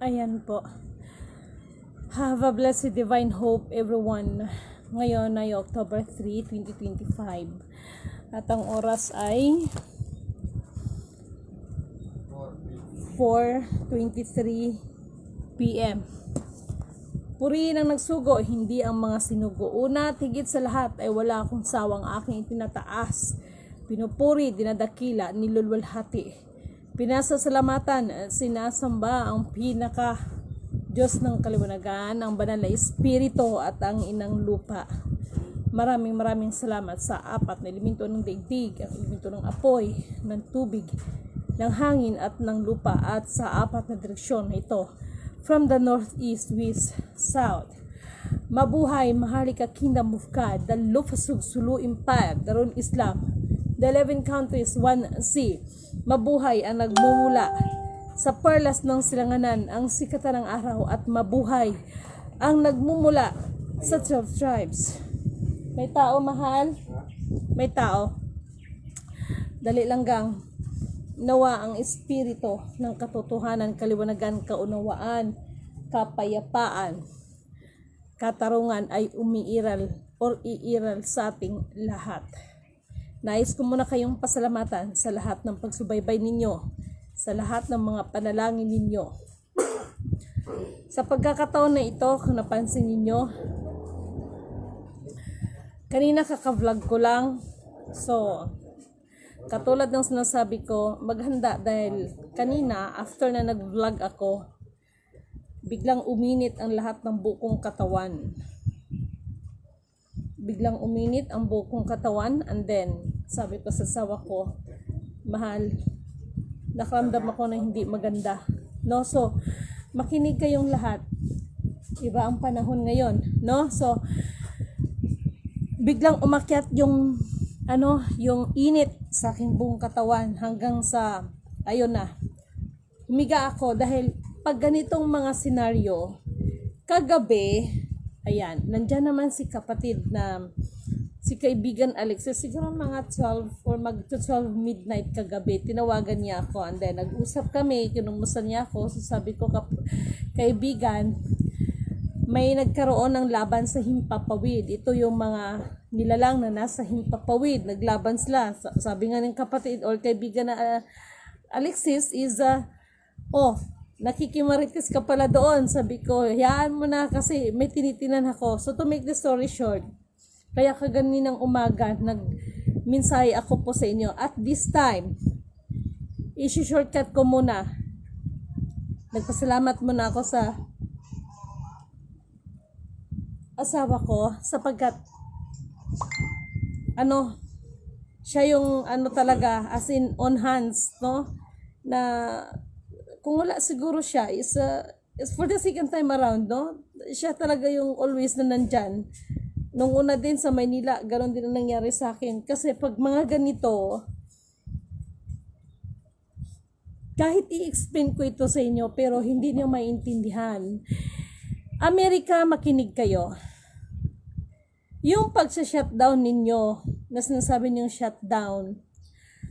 Ayan po. Have a blessed divine hope everyone. Ngayon ay October 3, 2025. At ang oras ay 4:23 PM. Purihin ang nagsugo, hindi ang mga sinugo. Una at higit sa lahat ay wala akong sawang aking itinataas. Pinupuri, dinadakila, nilulwalhati. Pinasasalamatan at sinasamba ang pinaka Diyos ng kaliwanagan, ang banal na espiritu at ang inang lupa. Maraming salamat sa apat na elemento ng daigdig, ang elemento ng apoy, ng tubig, ng hangin at ng lupa, at sa apat na direksyon na ito, from the north, east, west, south. Mabuhay, mahalika kingdom of God, the Lufasug Sulu Empire, Darun Islam, the 11 countries, 1 sea. Mabuhay ang nagmumula sa perlas ng silanganan, ang sikatan ng araw, at mabuhay ang nagmumula sa 12 tribes. May tao, mahal? May tao. Dali lang gang. Nawa ang espiritu ng katotohanan, kaliwanagan, kaunawaan, kapayapaan, katarungan ay umiiral or iiral sa ating lahat. Nais ko muna kayong pasalamatan sa lahat ng pagsubaybay ninyo, sa lahat ng mga panalangin ninyo. Sa pagkakataon na ito, kung napansin ninyo, kanina kaka-vlog ko lang. So, katulad ng sinasabi ko, maghanda dahil kanina, after na nag-vlog ako, biglang uminit ang lahat ng bukong katawan. Biglang uminit ang bukong katawan, and then, sabi ko sa sawa ko, mahal, nakaramdam ako na hindi maganda. No? So, makinig kayong lahat. Iba ang panahon ngayon. No? So, biglang umakyat yung yung init sa aking buong katawan hanggang sa, ayun na, humiga ako dahil pag ganitong mga senaryo, kagabi, ayan, nandyan naman si kapatid na, si kaibigan Alexis, siguro mga 12 or mag-12 midnight kagabi, tinawagan niya ako, and then nag-usap kami, kinumusta niya ako, so sabi ko, kaibigan, may nagkaroon ng laban sa Himpapawid. Ito yung mga nilalang na nasa Himpapawid, naglaban sila. Sabi nga ng kapatid or kaibigan na Alexis is, nakikimarites ka pala doon. Sabi ko, hayaan mo na kasi may tinitinan ako. So to make the story short, kaya kaganinang umaga, nagminsay ako po sa inyo. At this time, isi-shortcut ko muna. Nagpasalamat muna ako sa asawa ko sapagkat siya yung talaga as in on hands, no, na kung wala siguro siya is for the second time around, no, siya talaga yung always na nandyan. Nung una din sa Maynila, ganoon din ang nangyari sa akin kasi pag mga ganito, kahit i-explain ko ito sa inyo pero hindi niyo maintindihan. Amerika, makinig kayo. Yung pagsa-shutdown ninyo, na sinasabi niyong shutdown,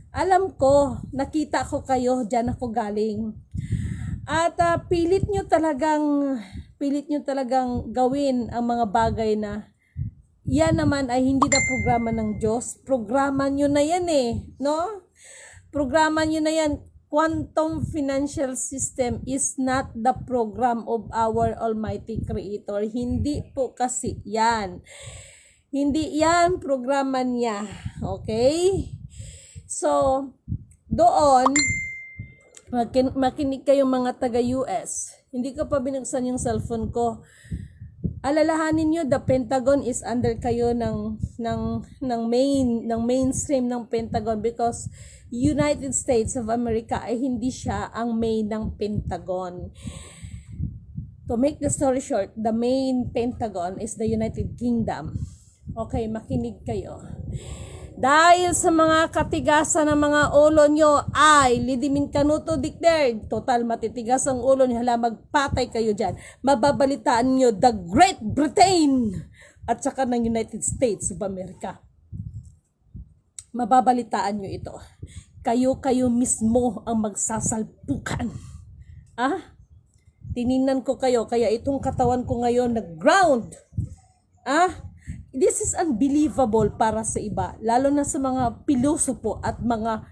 alam ko, nakita ko kayo, dyan ako galing. At pilit nyo talagang gawin ang mga bagay na yan naman ay hindi na programa ng Diyos. Programa nyo na yan no? Programa nyo na yan. Quantum financial system is not the program of our Almighty Creator. Hindi po kasi yan. Hindi yan programa niya. Okay? So, doon, makinig kayong mga taga-US. Hindi ko pa binuksan yung cellphone ko. Alalahanin nyo, the Pentagon is under kayo ng mainstream ng Pentagon because United States of America ay hindi siya ang main ng Pentagon. To make the story short, the main Pentagon is the United Kingdom. Okay, makinig kayo. Dahil sa mga katigasan ng mga ulo nyo ay lidimin kanuto dikder. Total matitigas ang ulo nyo. Hala, magpatay kayo dyan. Mababalitaan nyo the Great Britain at saka ng United States of America. Mababalitaan nyo ito. Kayo mismo ang magsasalpukan. Tininan ko kayo, kaya itong katawan ko ngayon nag-ground. This is unbelievable para sa iba, lalo na sa mga pilosopo at mga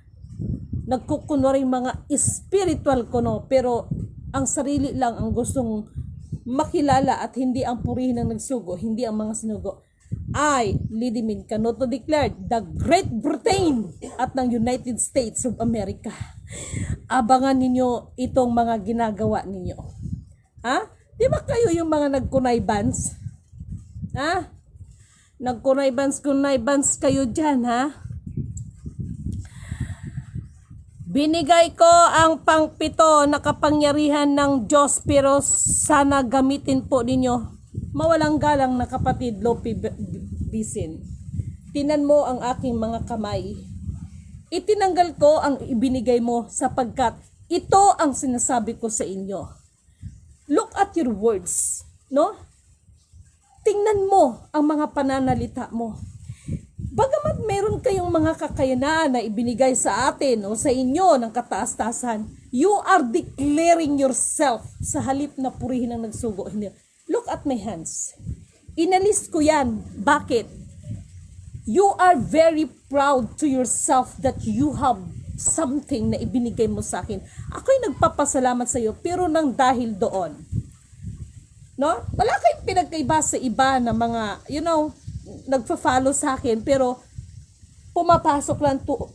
nagkukunwaring mga spiritual kuno, pero ang sarili lang ang gustong makilala at hindi ang purihin ng nagsugo, hindi ang mga sinugo. I, Lidimin Canoto declared, the Great Britain at ng United States of America. Abangan ninyo itong mga ginagawa ninyo. Di ba kayo yung mga nagkunaybans? Nagkunaybans kayo dyan, Binigay ko ang pangpito na kapangyarihan ng Diyos, pero sana gamitin po ninyo. Mawalang galang na kapatid Lopi Bisin. Tinan mo ang aking mga kamay. Itinanggal ko ang ibinigay mo sapagkat ito ang sinasabi ko sa inyo. Look at your words, no? Tingnan mo ang mga pananalita mo. Bagamat meron kayong mga kakayanan na ibinigay sa atin o sa inyo ng kataas-taasan, you are declaring yourself sa halip na purihin ang nagsugo. Look at my hands. Inalis ko yan. Bakit? You are very proud to yourself that you have something na ibinigay mo sa akin. Ako'y nagpapasalamat sa iyo, pero nang dahil doon. No? Wala kayong pinagkaiba sa iba na mga, nagpa-follow sa akin, pero pumapasok lang to,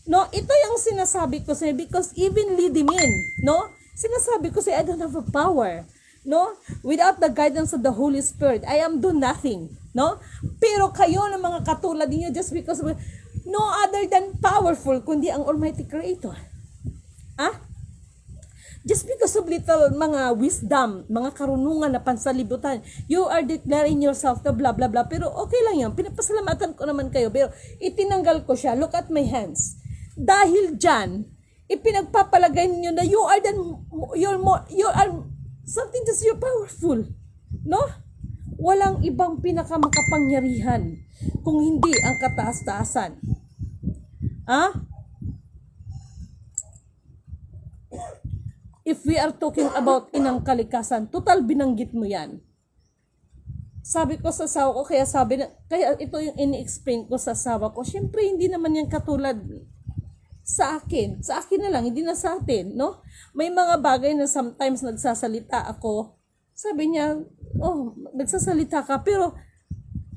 no? Ito yung sinasabi ko sa'yo, because even Lidimin, no? Sinasabi ko sa'yo, I don't have a power. No? Without the guidance of the Holy Spirit, I am do nothing. No? Pero kayo ng mga katulad niyo, just because no other than powerful kundi ang Almighty Creator. Just because of little mga wisdom, mga karunungan na pansalibutan, you are declaring yourself to blah blah blah. Pero okay lang yan, pinapasalamatan ko naman kayo, pero itinanggal ko siya. Look at my hands. Dahil dyan, ipinagpapalagay niyo na you are something that's you're powerful. No? Walang ibang pinakamakapangyarihan kung hindi ang kataas-taasan. If we are talking about inang kalikasan, total binanggit mo yan. Sabi ko sa asawa ko, kaya ito yung ini-explain ko sa asawa ko, syempre hindi naman yan katulad sa akin. Sa akin na lang, hindi na sa atin, no? May mga bagay na sometimes nagsasalita ako. Sabi niya, nagsasalita ka, pero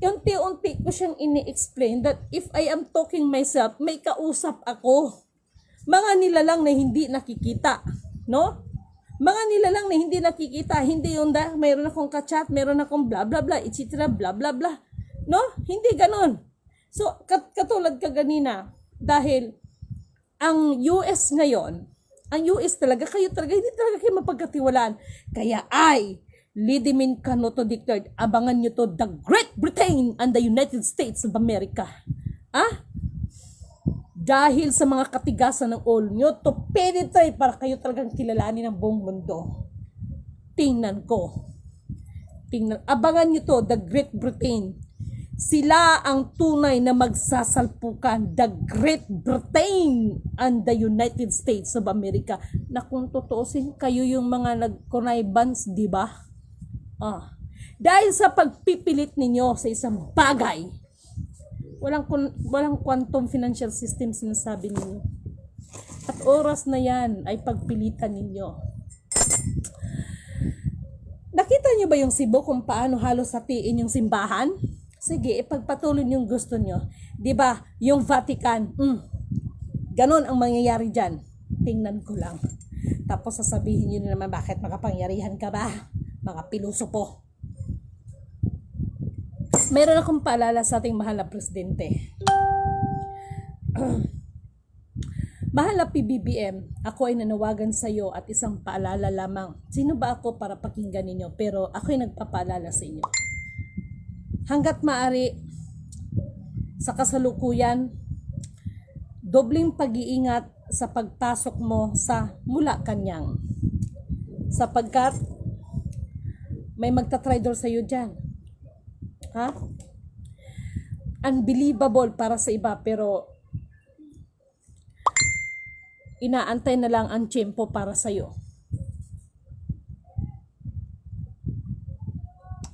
unti-unti ko siyang ini-explain that if I am talking myself, may kausap ako. Mga nilalang na hindi nakikita, no? Mga nilalang na hindi nakikita, hindi yung mayroon akong ka-chat, mayroon akong blah blah blah, etc. blah blah blah. No? Hindi ganon. So, katulad kaganina, dahil ang US ngayon, ang US talaga, hindi talaga kayo mapagkatiwalaan. Kaya Lidimin Canoto declared, abangan nyo to, the Great Britain and the United States of America. Dahil sa mga katigasan ng ulo nyo, to penetrate para kayo talagang kilalanin ng buong mundo. Tingnan ko. Abangan nyo to, the Great Britain. Sila ang tunay na magsasalpukan, the Great Britain and the United States of America. Na kung tutuusin, kayo yung mga nag-connibbance, di ba? Dahil sa pagpipilit ninyo sa isang bagay, walang quantum financial system sinasabi ninyo. At oras na yan ay pagpilitan ninyo. Nakita nyo ba yung Cebu kung paano halos hatiin yung simbahan? Sige, ipagpatuloy yung gusto nyo. Diba, yung Vatican, ganon ang mangyayari dyan. Tingnan ko lang. Tapos sasabihin nyo naman, bakit makapangyarihan ka ba? Mga pilosopo. Meron akong paalala sa ating mahal na presidente. Mahal na PBBM, ako ay nanawagan sa iyo at isang paalala lamang. Sino ba ako para pakinggan ninyo? Pero ako ay nagpapaalala sa inyo. Hanggat maaari, sa kasalukuyan, dobling pag-iingat sa pagpasok mo sa Malacanang. Sapagkat may magta-traitor sa iyo dyan. Unbelievable para sa iba, pero inaantay na lang ang tiyempo para sa iyo.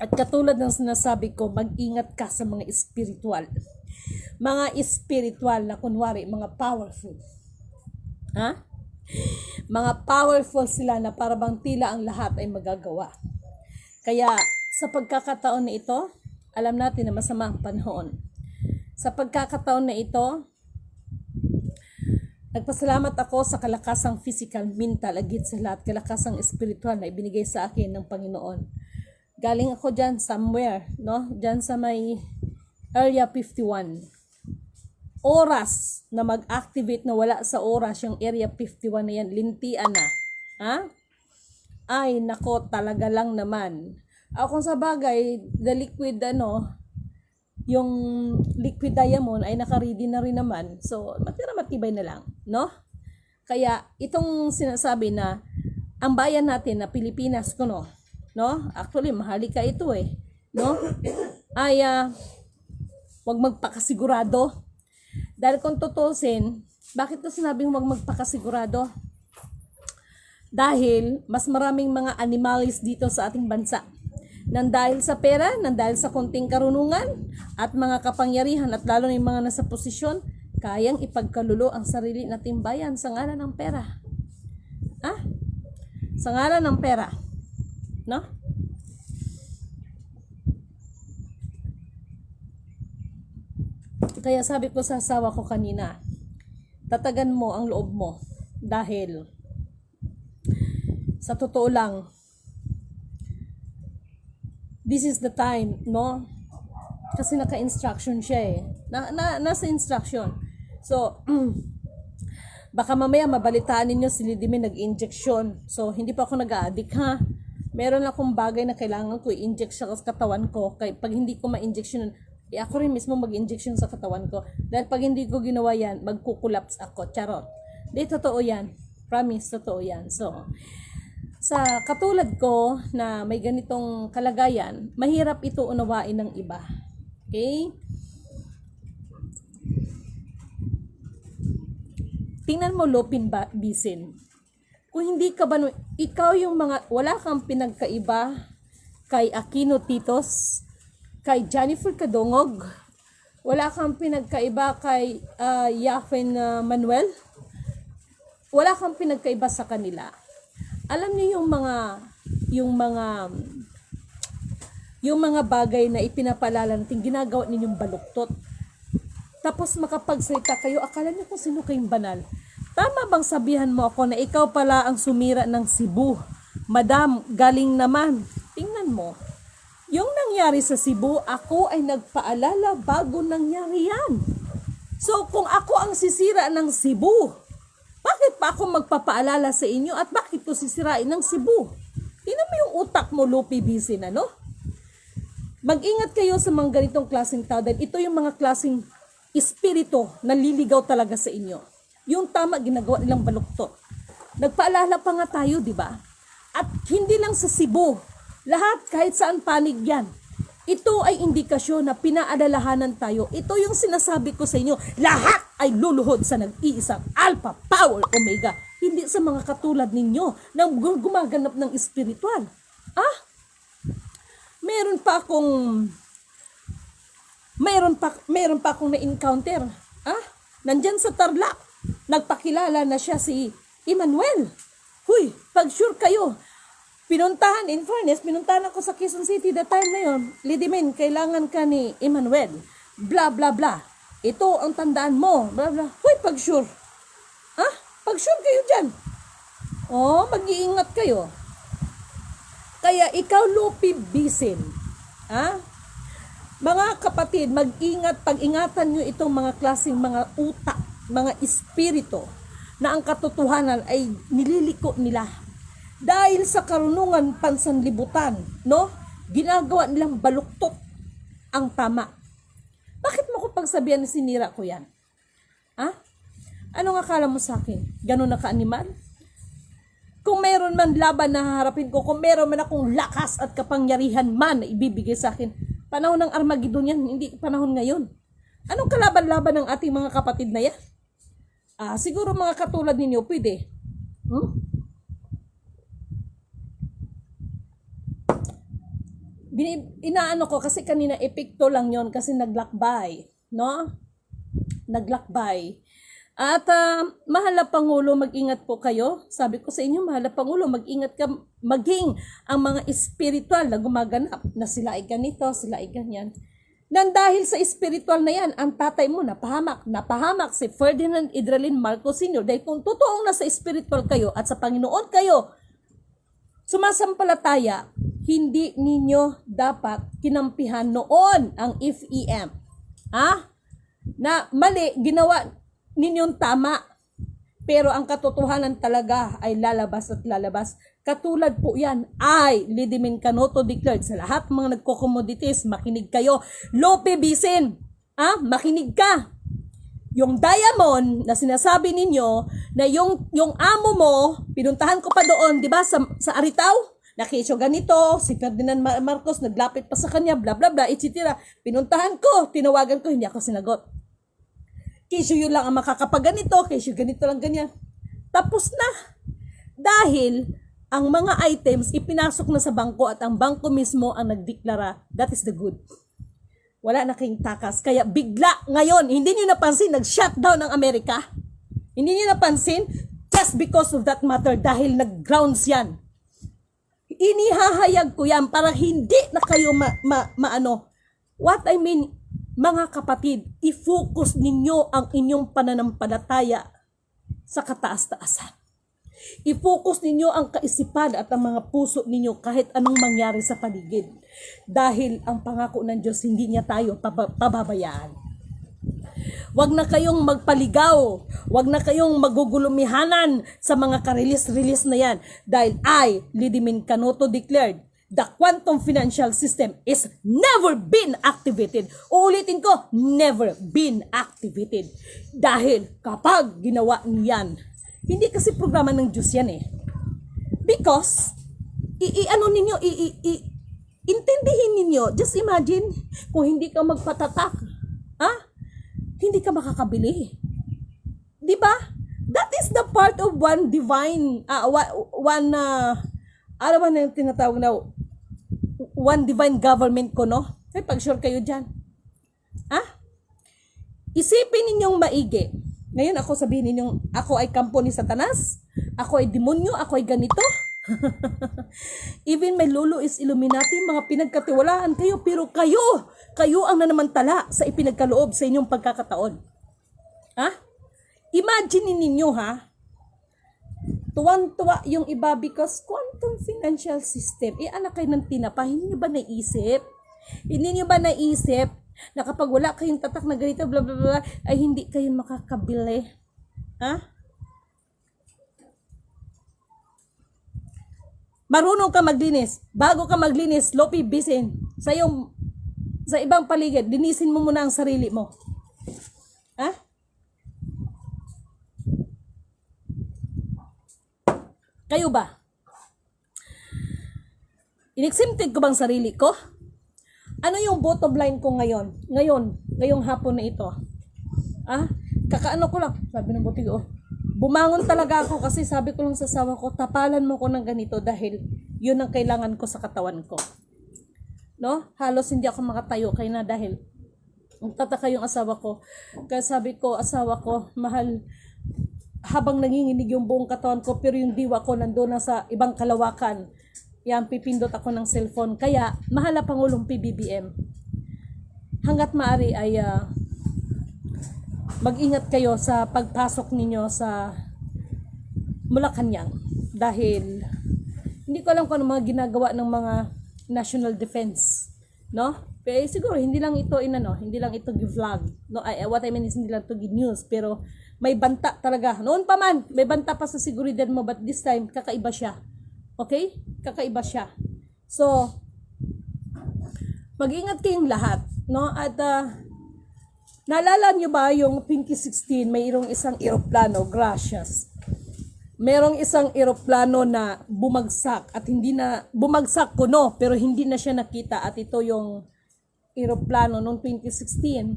At katulad ng sinasabi ko, mag-ingat ka sa mga espiritual. Mga espiritual na kunwari, mga powerful. Ha? Mga powerful sila na parabang tila ang lahat ay magagawa. Kaya sa pagkakataon na ito, alam natin na masama ang panahon. Sa pagkakataon na ito, nagpasalamat ako sa kalakasang physical, mental, agit sa lahat, kalakasang spiritual na ibinigay sa akin ng Panginoon. Galing ako dyan somewhere, no? Dyan sa may Area 51. Oras na mag-activate na wala sa oras yung Area 51 na yan, lintian na. Ha? Ay, nako, talaga lang naman. Kung sa bagay, the liquid, yung liquid diamond ay naka-ready na rin naman. So, matibay na lang, no? Kaya, itong sinasabi na, ang bayan natin na Pilipinas, no? Actually, mahalika ito no? Ay, wag magpakasigurado. Dahil kung tutusin, bakit ito sinabing wag magpakasigurado? Dahil, mas maraming mga animalis dito sa ating bansa. Nang dahil sa pera, nang dahil sa konting karunungan, at mga kapangyarihan, at lalo na yung mga nasa posisyon, kayang ipagkalulo ang sarili nating bayan sa ngalan ng pera. Sa ngalan ng pera. No? Kaya sabi ko sa asawa ko kanina, tatagan mo ang loob mo. Dahil, sa totoo lang, this is the time, no? Kasi naka-instruction siya nasa instruction. So, baka mamaya mabalitaan ninyo si Lidime nag-injection. So, hindi pa ako nag-a-addict, ha? Meron akong bagay na kailangan ko i-inject sa katawan ko. Kaya pag hindi ko ma-injection, ako rin mismo mag-injection sa katawan ko. Dahil pag hindi ko ginawa yan, magkukulaps ako. Charot. Di, totoo yan. Promise, totoo yan. So, sa katulad ko na may ganitong kalagayan, mahirap ito unawain ng iba. Okay? Tingnan mo, Lupin Bisin. Kung hindi ka ba, ikaw yung wala kang pinagkaiba kay Aquino Titos, kay Jennifer Kadongog, wala kang pinagkaiba kay Yafen Manuel, wala kang pinagkaiba sa kanila. Alam niyo yung mga bagay na ipinapalala natin, ginagawa ninyong baluktot. Tapos makapagsalita kayo, akala niyo kung sino kayong banal. Tama bang sabihan mo ako na ikaw pala ang sumira ng Cebu? Madam, galing naman. Tingnan mo. Yung nangyari sa Cebu, ako ay nagpaalala bago nangyari yan. So kung ako ang sisira ng Cebu, bakit pa ako magpapaalala sa inyo at bakit ko sisirain ng Cebu? Tingnan mo yung utak mo, Lupi Bisin, Mag-ingat kayo sa mga ganitong klaseng tao dahil ito yung mga klaseng espiritu na liligaw talaga sa inyo. Yung tama, ginagawa nilang baluktot. Nagpaalala pa nga tayo, di ba? At hindi lang sa Cebu, lahat kahit saan panig yan. Ito ay indikasyon na pinaalalahanan tayo. Ito yung sinasabi ko sa inyo, lahat ay luluhod sa nag-iisang Alpha, Power, Omega. Hindi sa mga katulad ninyo na gumaganap ng espiritual. Meron pa akong na-encounter. Nandyan sa Tarlac, nagpakilala na siya si Emmanuel. Huy, pag sure kayo, in fairness, pinuntahan ako sa Quezon City that time na yun. Lidimen, kailangan ka ni Emmanuel. Blah, blah, blah. Ito ang tandaan mo. Blah, blah. Huy, pag sure. Pag sure kayo dyan. Mag-iingat kayo. Kaya ikaw, Lupi Bisin. Mga kapatid, mag-ingat, pag-ingatan nyo itong mga klaseng mga utak, mga espiritu, na ang katotohanan ay nililiko nila. Dahil sa karunungan pansanlibutan, ginagawa nilang baluktot ang tama. Bakit mo ko pagsabihan na sinira ko yan? Anong akala mo sa akin? Ganun na ka-animal? Kung meron man laban na haharapin ko, kung meron man akong lakas at kapangyarihan man na ibibigay sa akin, panahon ng Armageddon yan, hindi panahon ngayon. Anong kalaban-laban ng ating mga kapatid na yan? Siguro mga katulad ninyo, pwede. Inaano ko kasi kanina epekto lang yon kasi naglakbay, no? Naglakbay. At mahal na Pangulo, mag-ingat po kayo. Sabi ko sa inyo, mahal na Pangulo, mag-ingat ka, maging ang mga espiritual na gumaganap na sila ay ganito, sila ay ganyan. Nang dahil sa espiritual na yan, ang tatay mo napahamak si Ferdinand Idralin Marcos Sr. Dahil kung totoong nasa espiritual kayo at sa Panginoon kayo sumasampalataya, hindi ninyo dapat kinampihan noon ang FEM. Na mali, ginawa ninyong tama. Pero ang katotohanan talaga ay lalabas at lalabas. Katulad po yan ay Lidimin Canoto declared sa lahat mga nagko-commodities, makinig kayo. Lope Bisin, makinig ka. Yung diamond na sinasabi ninyo na yung amo mo, pinuntahan ko pa doon, di ba, sa Aritaw? Nakisyo ganito, si Ferdinand Marcos naglapit pa sa kanya, bla bla bla, etc. Pinuntahan ko, tinawagan ko, hindi ako sinagot. Kisyo yun lang ang makakapaganito, kisyo ganito lang ganyan. Tapos na. Dahil ang mga items ipinasok na sa bangko at ang bangko mismo ang nagdeklara, that is the good. Wala na kayong takas. Kaya bigla ngayon, hindi niyo napansin, nag-shutdown ang Amerika. Hindi niyo napansin just because of that matter dahil nag-grounds yan. Inihahayag ko yan para hindi na kayo maano. What I mean, mga kapatid, i-focus ninyo ang inyong pananampalataya sa kataas-taasan. I-focus ninyo ang kaisipan at ang mga puso ninyo kahit anong mangyari sa paligid. Dahil ang pangako ng Diyos, hindi niya tayo pababayaan. Huwag na kayong magpaligaw. Huwag na kayong magugulumihanan sa mga karilis-rilis na yan. Dahil Lidimin Canoto declared, the quantum financial system is never been activated. Uulitin ko, never been activated. Dahil kapag ginawa niyan, hindi kasi programa ng Diyos yan eh. Because, intindihin ninyo, just imagine, kung hindi ka magpatatak, hindi ka makakabili. Di ba? That is the part of one divine, ano ba na yung tinatawag na, one divine government ko, no? Ay, pag-sure kayo dyan. Isipin ninyong maigi. Ngayon ako sabihin ninyong, ako ay kampo ni Satanas, ako ay demonyo, ako ay ganito. Even my lolo is Illuminati, mga pinagkatiwalaan kayo, pero kayo ang nanamantala sa ipinagkaloob sa inyong pagkakataon. Imagine ninyo tuwang-tuwa yung iba because quantum financial system, anak kayo ng tinapa, hindi nyo ba naisip? Hindi nyo ba naisip na kapag wala kayong tatak na ganito, bla bla bla, ay hindi kayo makakabili? Marunong ka maglinis. Bago ka maglinis, Lope Bisin, sa ibang paligid, linisin mo muna ang sarili mo. Kayo ba? Inexempted ko bang sarili ko? Ano yung bottom line ko ngayong hapon na ito? Kakaano ko lang, sabi ng buti ko, bumangon talaga ako kasi sabi ko lang sa asawa ko, tapalan mo ko ng ganito dahil yun ang kailangan ko sa katawan ko. No? Halos hindi ako makatayo kaya na dahil magtataka yung asawa ko. Kaya sabi ko, asawa ko, mahal, habang nanginginig yung buong katawan ko pero yung diwa ko nandoon na sa ibang kalawakan. Yan, pipindot ako ng cellphone. Kaya, mahal na Pangulong PBBM, hanggat maaari ay mag-ingat kayo sa pagpasok ninyo sa Malacanang. Dahil, hindi ko alam kung ano mga ginagawa ng mga national defense. No? Pero siguro, hindi lang ito gi-vlog. No? What I mean is, hindi lang ito gi-news. Pero, may banta talaga. Noon pa man, may banta pa sa seguridad mo, but this time, kakaiba siya. Okay? Kakaiba siya. So, mag-ingat kayong lahat, no? At naalala nyo ba yung 2016, mayroong isang eroplano, gracias. Mayroong isang eroplano na bumagsak at hindi na bumagsak kuno, pero hindi na siya nakita at ito yung eroplano noong 2016.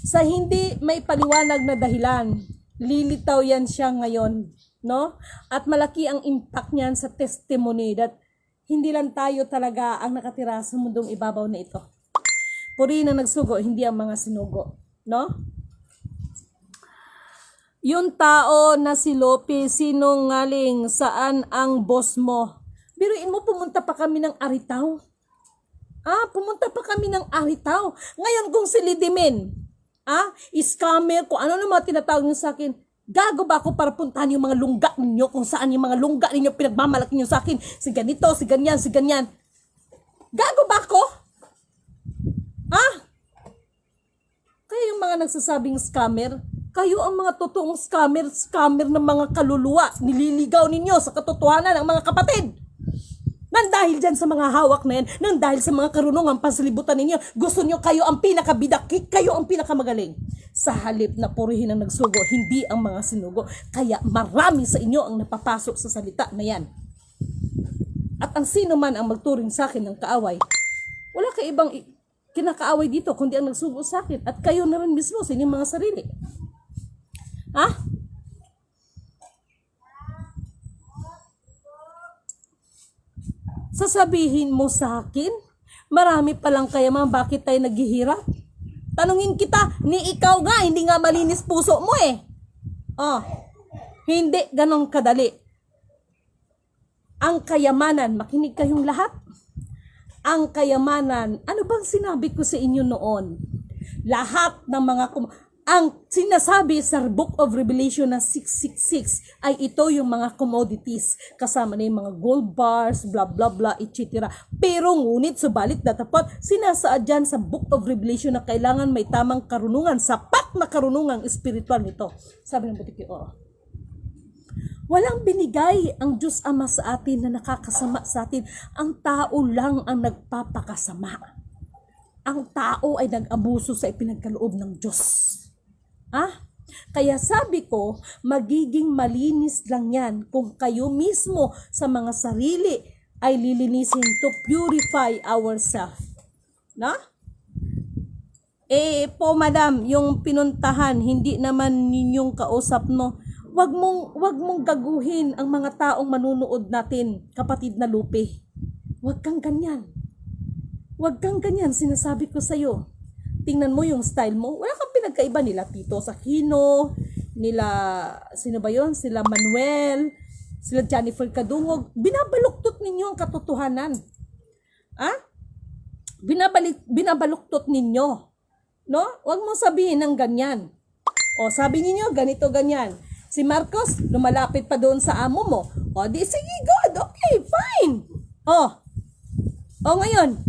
Sa hindi may paliwanag na dahilan, lilitaw yan siya ngayon. No? At malaki ang impact niyan sa testimony that hindi lang tayo talaga ang nakatira sa mundong ibabaw na ito. Purihin ang nagsugo, hindi ang mga sinugo. No? Yung tao na si Lope, sinungaling, saan ang boss mo? Biruin mo, pumunta pa kami ng Aritaw. Pumunta pa kami ng Aritaw. Ngayon kung si Lidimin, scammer, kung ano naman tinatawag niyo sa akin, gago ba ako para puntahan yung mga lungga ninyo, kung saan yung mga lungga ninyo pinagmamalaki niyo sa akin, si ganito, si ganyan, si ganyan. Gago ba ako? Kaya yung mga nagsasabing scammer, kayo ang mga totoong scammer ng mga kaluluwa, nililigaw ninyo sa katotohanan ng mga kapatid. Nang dahil dyan sa mga hawak na yan, nang dahil sa mga karunungan pasalibutan ninyo, gusto nyo kayo ang pinakabidakik, kayo ang pinakamagaling. Sa halip na purihin ang nagsugo, hindi ang mga sinugo. Kaya marami sa inyo ang napapasok sa salita na yan. At ang sino man ang magturing sa akin ng kaaway, wala ka ibang kinakaaway dito, kundi ang nagsugo sa akin. At kayo na rin mismo sa inyong mga sarili. Sasabihin mo sa akin, marami palang kayaman, bakit tayo naghihirap? Tanungin kita, ni ikaw nga, hindi nga malinis puso mo eh. Hindi ganon kadali. Ang kayamanan, makinig kayong lahat. Ang kayamanan, ano bang sinabi ko sa inyo noon? Lahat ng mga ang sinasabi sa Book of Revelation na 666 ay ito yung mga commodities. Kasama na yung mga gold bars, blah blah blah, etc. Pero ngunit, subalit datapat, sinasaad dyan sa Book of Revelation na kailangan may tamang karunungan, sapat na karunungang espiritual nito. Sabi ng Butiki Oro. Walang binigay ang Diyos Ama sa atin na nakakasama sa atin. Ang tao lang ang nagpapakasama. Ang tao ay nag-abuso sa ipinagkaloob ng Diyos. Kaya sabi ko, magiging malinis lang yan kung kayo mismo sa mga sarili ay lilinisin to purify ourselves. Madam, yung pinuntahan, hindi naman ninyong kausap, no? Wag mong gaguhin ang mga taong manunood natin, kapatid na Lupe. Wag kang ganyan. Wag kang ganyan, sinasabi ko sa'yo. Tingnan mo yung style mo. Wala kang pinagkaiba nila Tito Aquino, nila, sino ba yun? Sila Manuel, sila Jennifer Kadungog. Binabaluktot ninyo ang katotohanan. Binabaluktot ninyo. No? Huwag mo sabihin ng ganyan. Sabi niyo ganito, ganyan. Si Marcos, lumalapit pa doon sa amo mo. Di sige, good, okay, fine. Ngayon,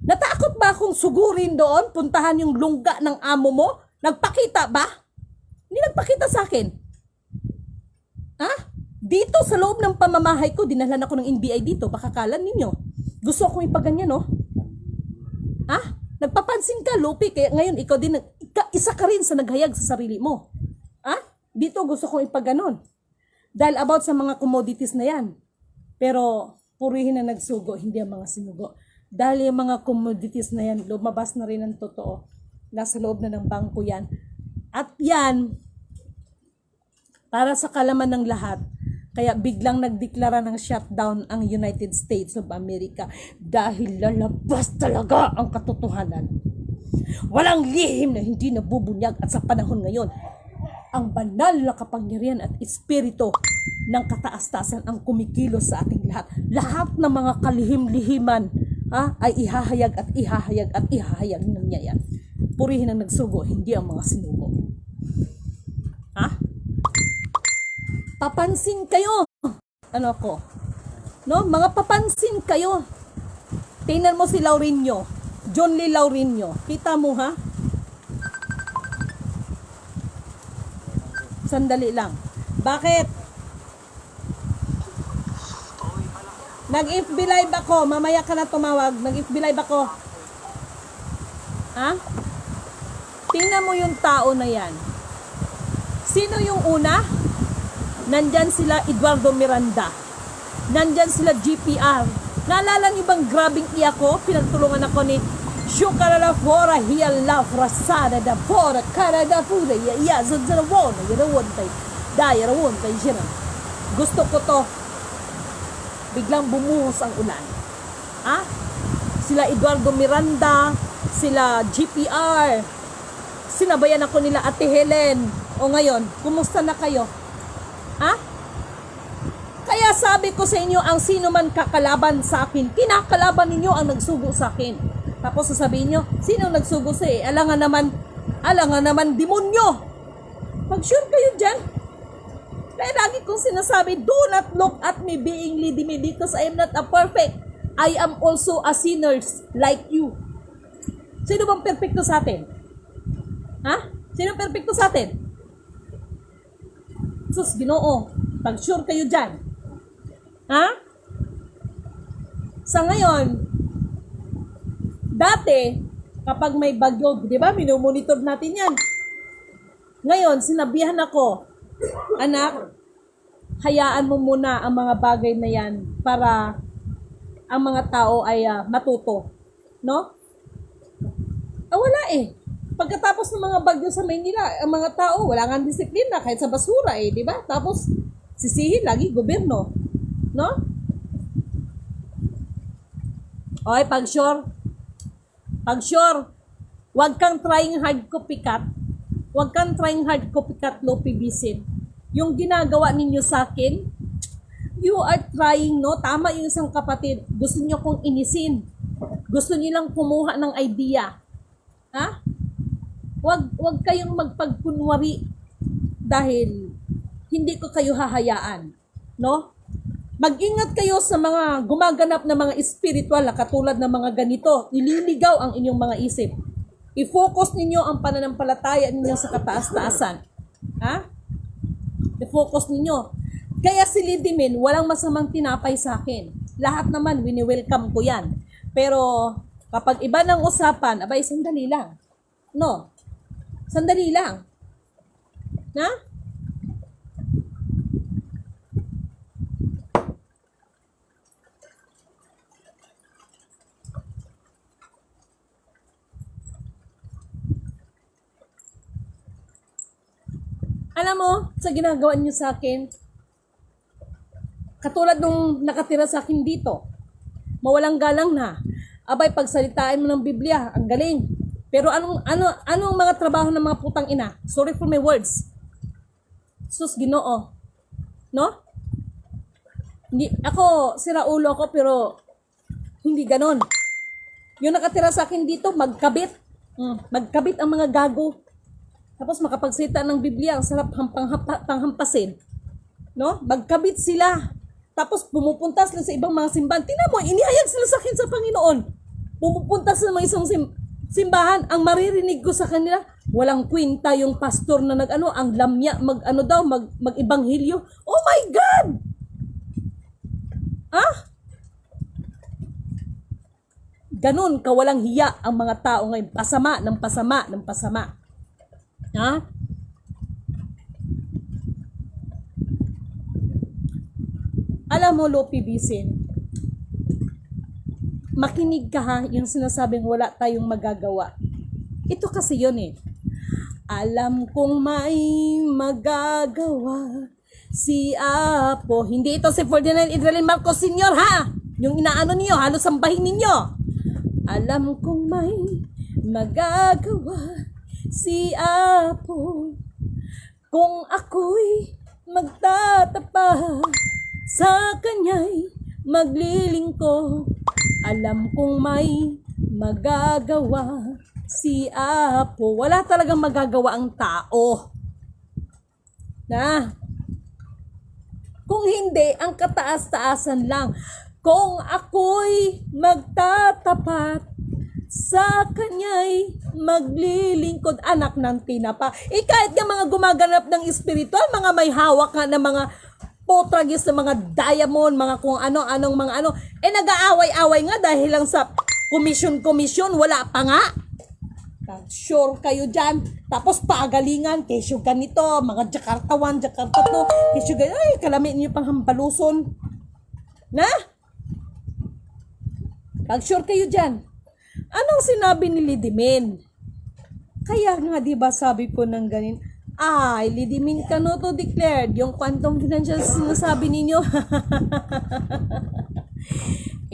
natakot ba akong sugurin doon? Puntahan yung lungga ng amo mo? Nagpakita ba? Hindi nagpakita sa akin. Dito sa loob ng pamamahay ko, dinalhan ako ng NBI dito. Baka kalan ninyo. Gusto akong ipaganyan, no? Nagpapansin ka, Lupe. Kaya ngayon, ikaw din, isa ka rin sa naghayag sa sarili mo. Dito gusto kong ipaganon. Dahil about sa mga commodities na yan. Pero, purihin na nagsugo, hindi ang mga sinugo. Dahil yung mga commodities na yan, lumabas na rin ang totoo. Nasa loob na ng bangko yan. At yan, para sa kalaman ng lahat, kaya biglang nagdeklara ng shutdown ang United States of America dahil lalabas talaga ang katotohanan. Walang lihim na hindi nabubunyag at sa panahon ngayon, ang banal na kapangyarihan at espiritu ng kataas-taasan ang kumikilos sa ating lahat. Lahat ng mga kalihim-lihiman ay ihahayag at ihahayag at ihahayag ng niya yan. Purihin ang nagsugo, hindi ang mga sinugo. Papansin kayo. Ano ako? No? Mga papansin kayo. Tingnan mo si Laurinio. John Lee Laurinio. Kita mo ha? Sandali lang. Bakit? Nag-FB live ako. Mamaya ka na tumawag. Nag-FB live ako. Tingnan mo yung tao na yan. Sino yung una? Nandyan sila Eduardo Miranda. Nandyan sila GPR. Naalala niyo bang grabing iyak ko? Pinagtulungan ako ni Shukarala Fora Hiala Frasada da Fora Karada Fuda Ya Zazzarawon Yarawon Tay Dayarawon Tay Shiran. Gusto ko to. biglang bumuhos ang ulan. Ha? Sila Eduardo Miranda, sila GPR, sinabayan ako nila Ate Helen. O ngayon, kumusta na kayo? Ha? Kaya sabi ko sa inyo, ang sino man kakalaban sa akin, kinakalaban ninyo ang nagsugo sa akin. Tapos sasabihin nyo, sino nagsugo sa alangan naman demonyo. Mag-sure kayo dyan. Kaya lagi kong sinasabi, do not look at me being Lady Me because I am not a perfect. I am also a sinner like you. Sino bang perfecto sa atin? Ha? Sino perfecto sa atin? Sus, Ginoo, pag-sure kayo dyan. Ha? Sa ngayon, dati, kapag may bagyo, di ba, minumonitor natin yan. Ngayon, sinabihan ako, anak, hayaan mo muna ang mga bagay na yan para ang mga tao ay matuto. No? Wala eh. Pagkatapos ng mga bagyo sa Maynila, ang mga tao, wala nga disiplina kahit sa basura eh, di ba? Tapos, sisihin lagi gobyerno. No? Okay, pag-sure, huwag kang trying hard copycat. Huwag kang trying hard copycat Lopi Bisin. Yung ginagawa ninyo sa akin, you are trying, no? Tama yung isang kapatid. Gusto niyo kong inisin. Gusto nilang kumuha ng idea. Ha? Huwag kayong magpagkunwari dahil hindi ko kayo hahayaan. No? Mag-ingat kayo sa mga gumaganap na mga spiritual na katulad ng mga ganito. Nililigaw ang inyong mga isip. I-focus ninyo ang pananampalataya ninyo sa kataas-taasan. Ha? I-focus ninyo. Kaya si Lady Min, walang masamang tinapay sa akin. Lahat naman, wini-welcome ko yan. Pero kapag iba ng usapan, abay, sandali lang. No? Sandali lang. Na? Alam mo, sa ginagawa niyo sa akin, katulad nung nakatira sa akin dito, mawalang galang na. Abay, pagsalitain mo ng Biblia, ang galing. Pero anong mga trabaho ng mga putang ina? Sorry for my words. Sus, Ginoo. No? Hindi, ako, sira ulo ako, pero hindi ganon. Yung nakatira sa akin dito, magkabit. Magkabit ang mga gago. Tapos makapagsita ng Biblia, ang sarap panghampasin. No? Magkabit sila. Tapos pumupunta sila sa ibang mga simbahan. Tingnan mo, inihayag sila sa akin sa Panginoon. Pumupunta sa mga isang simbahan. Ang maririnig ko sa kanila, walang kwenta yung pastor na ang lamya, mag-ibanghilyo. Oh my God! Ha? Ganon kawalang hiya ang mga tao ngayon. Pasama ng pasama. Ha? Alam mo, Lopi Bisin, makinig ka ha, yung sinasabing wala tayong magagawa. Ito kasi yun eh. Alam kong may magagawa si Apo. Hindi ito si Ferdinand Idrelin Marcos Sr. ha? Yung inaano niyo, halos sambahin ninyo. Alam kong may magagawa si Apo kung ako'y magtatapat sa kanya'y maglilingkod. Alam kong may magagawa si Apo. Wala talagang magagawa ang tao. Na? Kung hindi, ang kataas-taasan lang. Kung ako'y magtatapat sa kanya'y maglilingkod, anak ng tinapa. Kahit yung mga gumaganap ng espiritual, mga may hawak nga ng mga potragis na mga diamond, mga kung ano-anong mga ano, nag-aaway-away nga dahil lang sa komisyon, wala pa nga. Sure kayo dyan. Tapos pagalingan, kesyo ganito, mga Jakarta 1, Jakarta 2, kesyo ganito, ay, kalamin niyo pang hampaluson. Na? Pag-sure kayo dyan. Anong sinabi ni Lady Min? Kaya nga, di ba sabi ko ng ganin, I, Lidimin Canoto declared, yung quantum financial sinasabi ninyo,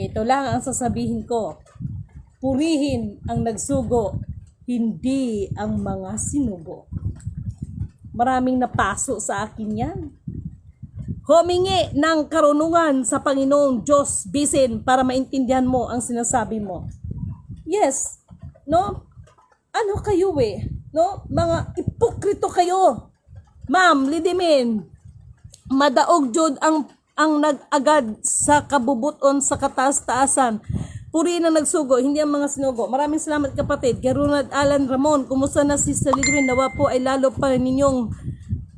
ito lang ang sasabihin ko. Purihin ang nagsugo, hindi ang mga sinugo. Maraming napaso sa akin yan. Humingi ng karunungan sa Panginoong Diyos, bisin, para maintindihan mo ang sinasabi mo. Yes, no? Ano kayo no? Mga ipokrito kayo. Ma'am, Lidimin, madaog jud ang nag-agad sa kabubuton sa kataas-taasan. Puri na nagsugo, hindi ang mga sinugo. Maraming salamat kapatid. Garunad Alan Ramon, kumusta na si Lidimin? Nawa po ay lalo pa ninyong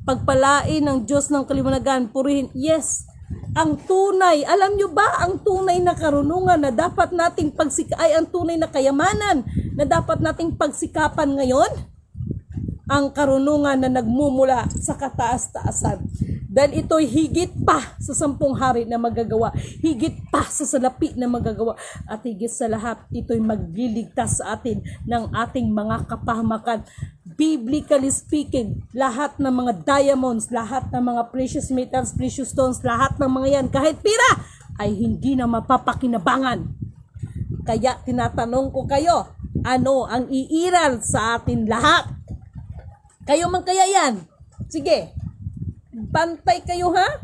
pagpalain ng Diyos ng kaliwanagan. Purihin. Yes, ang tunay, alam nyo ba, ang tunay na karunungan na dapat nating ay ang tunay na kayamanan na dapat nating pagsikapan ngayon? Ang karunungan na nagmumula sa kataas-taasan. Dahil ito'y higit pa sa 10 hari na magagawa. Higit pa sa salapi na magagawa. At higit sa lahat, ito'y magliligtas sa atin ng ating mga kapahamakan. Biblically speaking, lahat ng mga diamonds, lahat ng mga precious metals, precious stones, lahat ng mga yan, kahit pira, ay hindi na mapapakinabangan. Kaya tinatanong ko kayo, ano ang iiral sa atin lahat? Kayo man kaya yan? Sige, bantay kayo ha?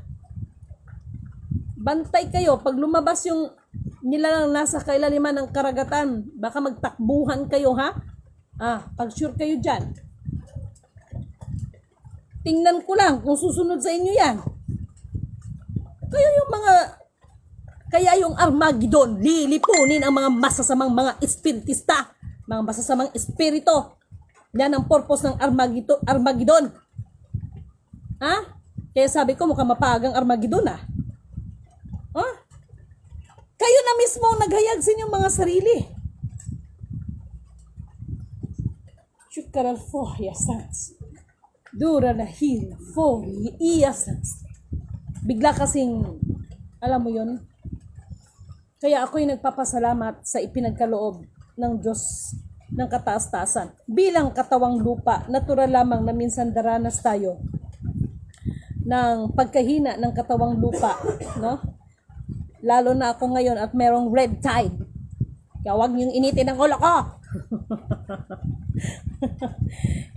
Bantay kayo. Pag lumabas yung nilalang nasa kailaliman ng karagatan, baka magtakbuhan kayo ha? Pag sure kayo dyan. Tingnan ko lang kung susunod sa inyo yan. Kaya yung Armageddon, lilipunin ang mga masasamang mga espiritista, mga masasamang espirito. Yan ang purpose ng Armageddon. Kaya sabi ko, mukhang mapagang Armageddon Kayo na mismo ang naghayag sa inyong mga sarili. Shukran for yasans. Dura na hin for iyasans. Bigla kasing, alam mo yun, kaya ako'y nagpapasalamat sa ipinagkaloob ng Diyos ng kataas-taasan. Bilang katawang lupa, natural lamang na minsan daranas tayo ng pagkahina ng katawang lupa, no? Lalo na ako ngayon at merong red tide. Kaya huwag niyong initin ang ulo ko.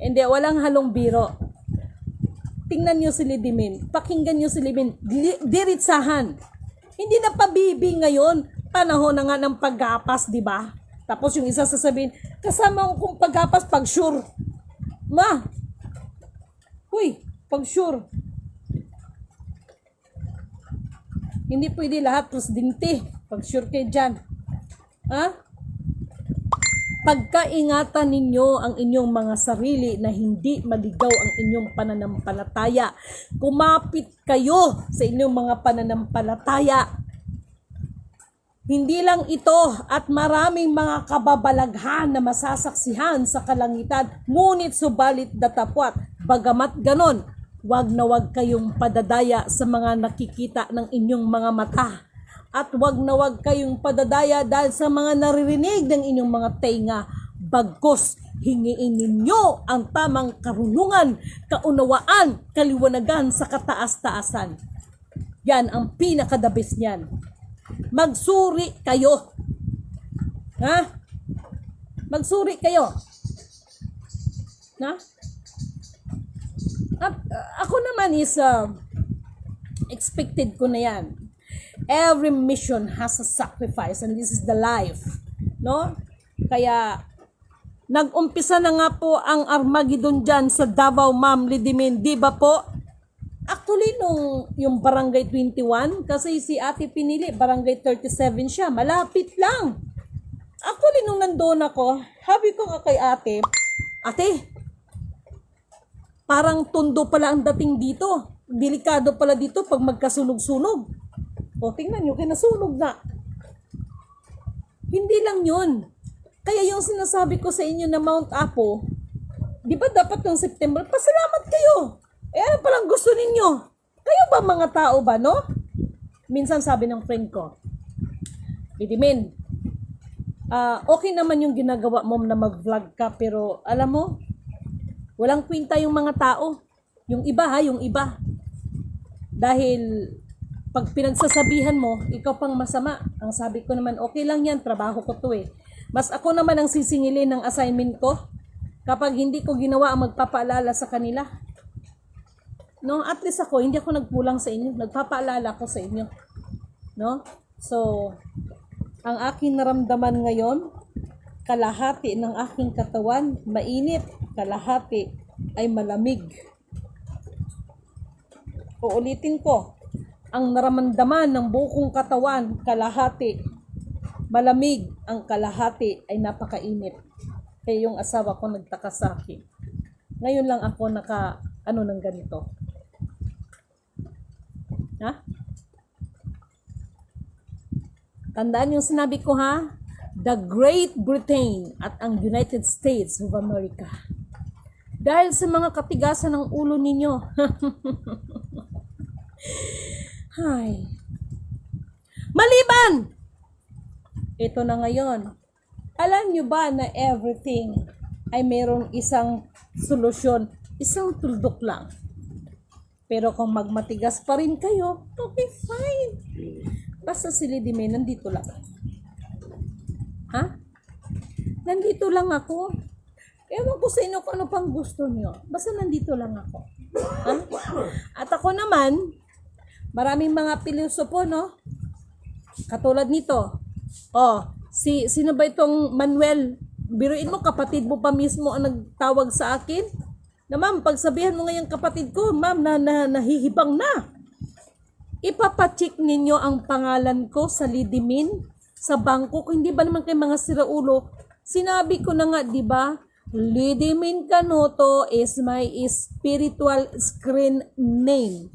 Hindi, walang halong biro. Tingnan niyo si Lidimin. Pakinggan niyo si Lidimin. Diritsahan. Hindi na pabibi ngayon. Panahon na nga ng paggapas, di ba? Tapos yung isa sasabihin, kasama kong paggapas pag sure. Pag sure. Hindi pwede lahat presidente. Pag sure kayo dyan. Pagkaingatan ninyo ang inyong mga sarili na hindi maligaw ang inyong pananampalataya. Kumapit kayo sa inyong mga pananampalataya. Hindi lang ito at maraming mga kababalaghan na masasaksihan sa kalangitan, ngunit subalit datapwat. Bagamat ganon, wag na wag kayong padadaya sa mga nakikita ng inyong mga mata. At wag na wag kayong padadaya dahil sa mga naririnig ng inyong mga tenga. Bagkus, hingiin ninyo ang tamang karunungan, kaunawaan, kaliwanagan sa kataas-taasan. Yan ang pinakadabis niyan. Magsuri kayo. Magsuri kayo. At ako naman is expected ko na yan. Every mission has a sacrifice and this is the life. No? Kaya nag-umpisa na nga po ang Armageddon dyan sa Davao, Ma'am Lidimin. Di ba po? Actually, yung Barangay 21, kasi si Ate Pinili, Barangay 37 siya. Malapit lang. Actually, nung nandoon ako, habi ko nga kay Ate, parang tondo pala ang dating dito. Delikado pala dito pag magkasunog-sunog. O, tingnan nyo, kinasunog na. Hindi lang yun. Kaya yung sinasabi ko sa inyo na Mount Apo, di ba dapat yung September? Pasalamat kayo. Ano palang gusto ninyo? Kayo ba mga tao ba, no? Minsan sabi ng friend ko, Lidimin, okay naman yung ginagawa mo na mag-vlog ka, pero alam mo, Walang kwenta yung mga tao. Yung iba ha, yung iba. Dahil pag pinagsasabihan mo, ikaw pang masama. Ang sabi ko naman, okay lang yan, trabaho ko to eh. Mas ako naman ang sisingilin ng assignment ko kapag hindi ko ginawa ang magpapaalala sa kanila. No, at least ako, hindi ako nagkulang sa inyo. Nagpapaalala ko sa inyo. No? So, ang aking naramdaman ngayon, kalahati ng aking katawan, mainit, kalahati ay malamig. Uulitin ko, ang naramdaman ng bukong katawan, kalahati, malamig, ang kalahati ay napakainit. Kaya yung asawa ko nagtaka sa akin. Ngayon lang ako ng ganito. Ha? Tandaan yung sinabi ko ha, the Great Britain at ang United States of America. Dahil sa mga katigasan ng ulo ninyo. Hay. Maliban! Ito na ngayon. Alam nyo ba na everything ay mayroong isang solusyon, isang tuldok lang. Pero kung magmatigas pa rin kayo, okay, fine. Basta si Lady May, nandito lang. Ha? Nandito lang ako. Ewan ko sa inyo kung ano pang gusto nyo. Basta nandito lang ako. Ha? At ako naman, maraming mga pilosopo, no? Katulad nito. Oh, sino ba itong Manuel? Biruin mo, kapatid mo pa mismo ang nagtawag sa akin. Na ma'am, pagsabihan mo ngayong kapatid ko, ma'am, nahihibang na. Ipapacheck ninyo ang pangalan ko sa Lidimin, sa bangko. Kung hindi ba naman kayo mga siraulo, sinabi ko na nga, di ba? Lidimin Canoto is my spiritual screen name.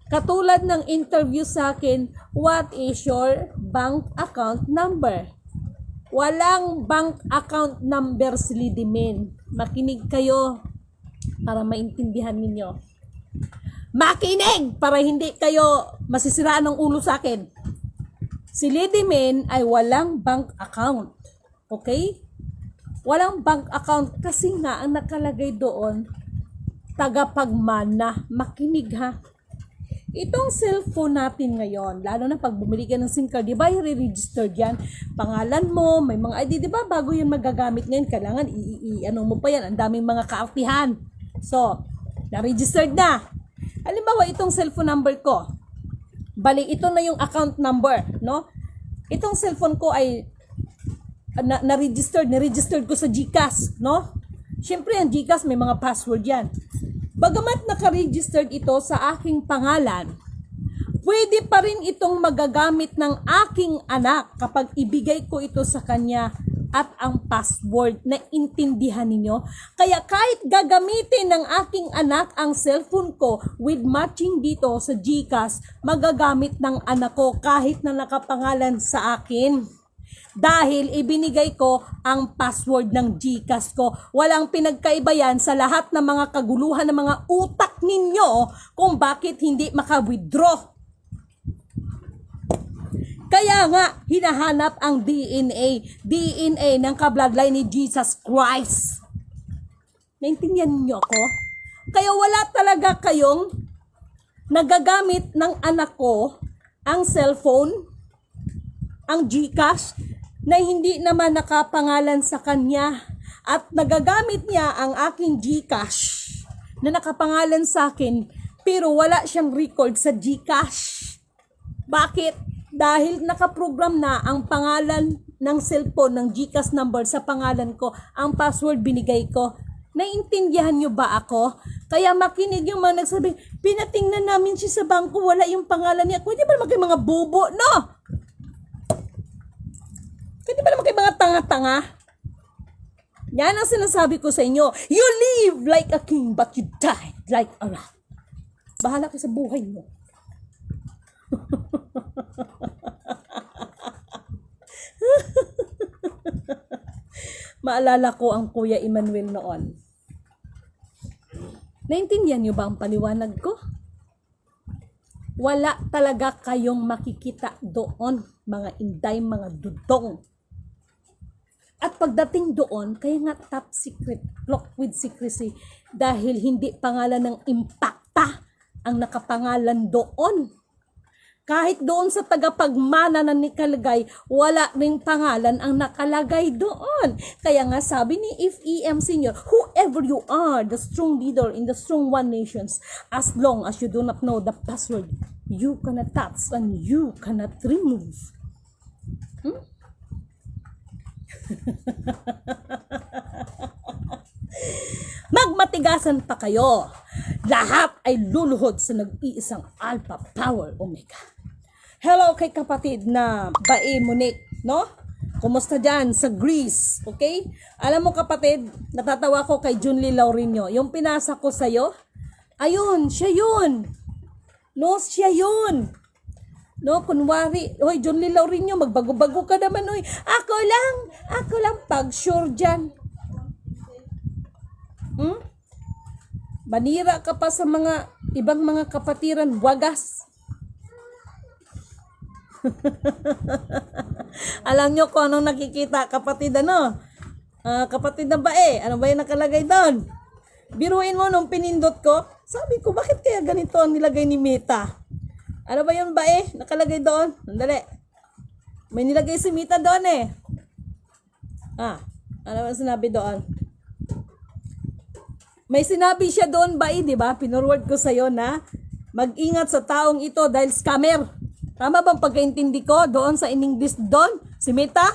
Katulad ng interview sa akin, what is your bank account number? Walang bank account number si Lidimin. Makinig kayo para maintindihan ninyo. Makinig para hindi kayo masisiraan ng ulo sa akin. Si Lidimin ay walang bank account. Okay? Walang bank account kasi nga ang nakalagay doon, tagapagmana. Makinig ha. Itong cellphone natin ngayon, lalo na pag bumili ka ng SIM card, di ba i-register dyan? Pangalan mo, may mga ID, di ba? Bago yan magagamit ngayon, kailangan ano mo pa yan, ang daming mga kaartihan. So, na-registered na. Halimbawa, itong cellphone number ko, bali, ito na yung account number, no? Itong cellphone ko ay na-registered ko sa GCash, no? Siyempre, ang GCash may mga password yan. Bagamat naka-registered ito sa aking pangalan, pwede pa rin itong magagamit ng aking anak kapag ibigay ko ito sa kanya at ang password na intindihan ninyo. Kaya kahit gagamitin ng aking anak ang cellphone ko with matching dito sa GCash, magagamit ng anak ko kahit na nakapangalan sa akin. Dahil ibinigay ko ang password ng GCash ko. Walang pinagkaiba yan sa lahat ng mga kaguluhan ng mga utak ninyo kung bakit hindi maka-withdraw. Kaya nga, hinahanap ang DNA ng kabloodline ni Jesus Christ. Naintindihan niyo ako? Kaya wala talaga kayong nagagamit ng anak ko ang cellphone, ang GCash, na hindi naman nakapangalan sa kanya at nagagamit niya ang aking GCash na nakapangalan sa akin pero wala siyang record sa GCash. Bakit? Dahil nakaprogram na ang pangalan ng cellphone ng GCash number sa pangalan ko, ang password binigay ko. Naintindihan nyo ba ako? Kaya makinig yung mga nagsabi, pinatingnan namin siya sa bangko, wala yung pangalan niya. Pwede ba naman kayo mga bobo, no? Pwede ba naman kayo mga tanga-tanga? Yan ang sinasabi ko sa inyo. You live like a king, but you die like a rat. Bahala kayo sa buhay mo. Maalala ko ang Kuya Emmanuel noon. Naintindihan niyo ba ang paliwanag ko? Wala talaga kayong makikita doon, mga inday, mga dudong. At pagdating doon, kaya nga top secret, locked with secrecy, dahil hindi pangalan ng Impacta ang nakapangalan doon. Kahit doon sa tagapagmana na nikalagay, wala ring pangalan ang nakalagay doon. Kaya nga sabi ni FEM Senior, whoever you are, the strong leader in the strong one nations, as long as you do not know the password, you cannot touch and you cannot remove. Magmatigasan pa kayo. Lahat ay luluhod sa nag-iisang Alpha Power Omega. Hello kay kapatid na Bae Monique, no? Kumusta dyan sa Greece, okay? Alam mo kapatid, natatawa ko kay Junly Laurinio. Yung pinasa ko sa'yo, ayun, siya yun. No, siya yun. No, kunwari, oy, Junly Laurinio, magbago-bago ka naman, oy. Ako lang, pag-sure dyan. Banira ka pa sa mga ibang mga kapatiran, wagas. Alam nyo kung anong nakikita, kapatid, ano? Kapatid na Bae, ano ba yung nakalagay doon? Biruin mo nung pinindot ko, sabi ko, bakit kaya ganito ang nilagay ni Mita? Ano ba yung Bae? Nakalagay doon? Sandali. May nilagay si Mita doon eh. Ano ba sinabi doon? May sinabi siya doon, Bae, di ba? Pinorward ko sa'yo na mag-ingat sa taong ito dahil scammer. Tama bang pagkaintindi ko doon sa in-English doon? Si Mita?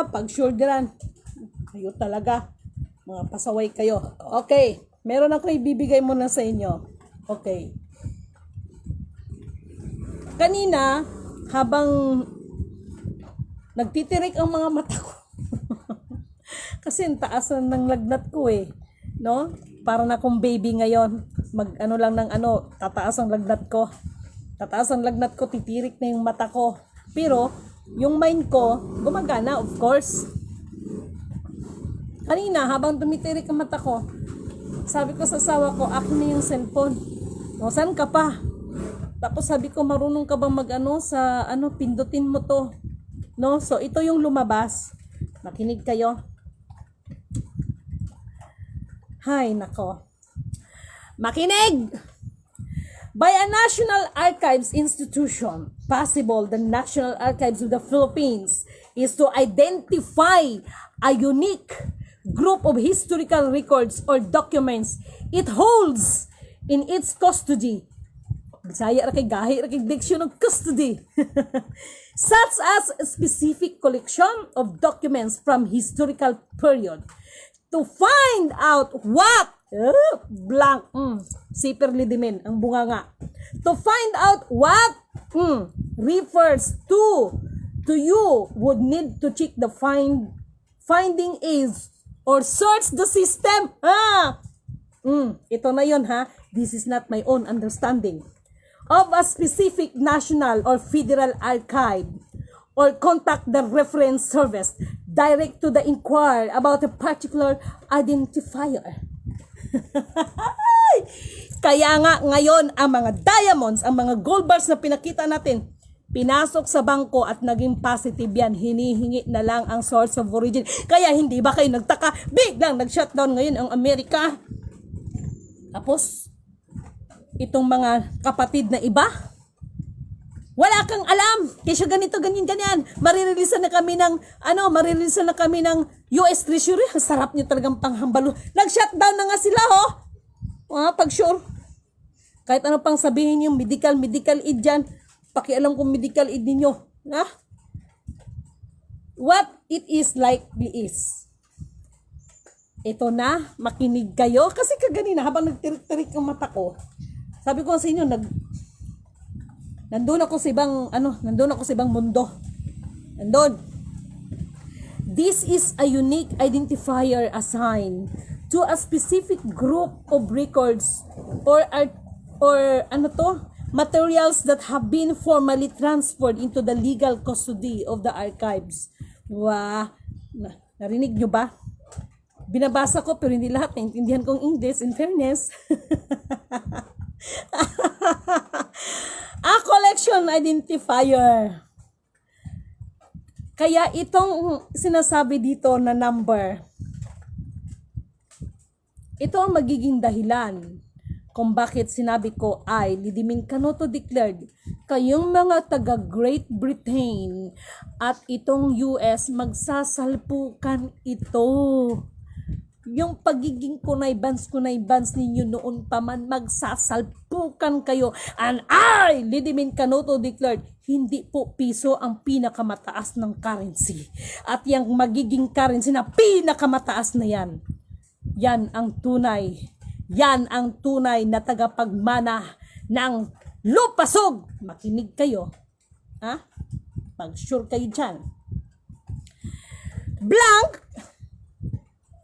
Pag-sure dyan. Kayo talaga. Mga pasaway kayo. Okay. Meron ako ibibigay muna sa inyo. Okay. Kanina, habang nagtitirik ang mga mata ko. Kasi ang taas ng lagnat ko eh. No? Para na akong baby ngayon. Mag-ano lang ng tataas ang lagnat ko. Tataas ang lagnat ko, titirik na yung mata ko. Pero, yung mind ko, gumagana, of course. Kanina, habang tumitirik ang mata ko, sabi ko sa asawa ko, akin na yung cellphone. O, saan ka pa? Tapos sabi ko, marunong ka bang pindutin mo to. No? So, ito yung lumabas. Makinig kayo. Hay, nako. Makinig! By a National Archives institution, possible the National Archives of the Philippines is to identify a unique group of historical records or documents it holds in its custody. Bisaya ra kay gahi ra kay diction of custody. Such as a specific collection of documents from historical period to find out what blank siperli dimin ang bunganga, to find out what refers to you would need to check the finding is or search the system. Ito na yon ha. This is not my own understanding of a specific national or federal archive, or contact the reference service direct to the inquiry about a particular identifier. Kaya nga ngayon ang mga diamonds, ang mga gold bars na pinakita natin, pinasok sa bangko at naging positive yan. Hinihingi na lang ang source of origin. Kaya hindi ba kayo nagtaka? Biglang nag-shutdown ngayon ang Amerika. Tapos, itong mga kapatid na iba, wala kang alam. Kaya ganito, ganyan. Marireleasan na kami ng US Treasury. Ang sarap nyo talagang panghambalo. Nag-shutdown na nga sila, pag sure. Kahit ano pang sabihin yung medical aid dyan, pakialam kung medical aid ninyo. What it is likely is. Ito na, makinig kayo. Kasi kaganina, habang nagtirik-tirik ang mata ko, sabi ko sa inyo, nandun ako sa ibang mundo. Nandun. This is a unique identifier assigned to a specific group of records or materials that have been formally transferred into the legal custody of the archives. Narinig nyo ba? Binabasa ko pero hindi lahat naintindihan kong English, in fairness. A collection identifier Kaya itong sinasabi dito na number, ito ang magiging dahilan kung bakit sinabi ko ay Lidimin Canoto declared, kayong mga taga Great Britain at itong US magsasalpukan ito. Yung pagiging kunay-bans ninyo noon pa man, magsasalpukan kayo. And I, Lidimin Canoto declared, hindi po piso ang pinakamataas ng currency. At yung magiging currency na pinakamataas na yan, yan ang tunay na tagapagmana ng lupasog. Makinig kayo. Ha? Mag-sure kayo dyan. Blank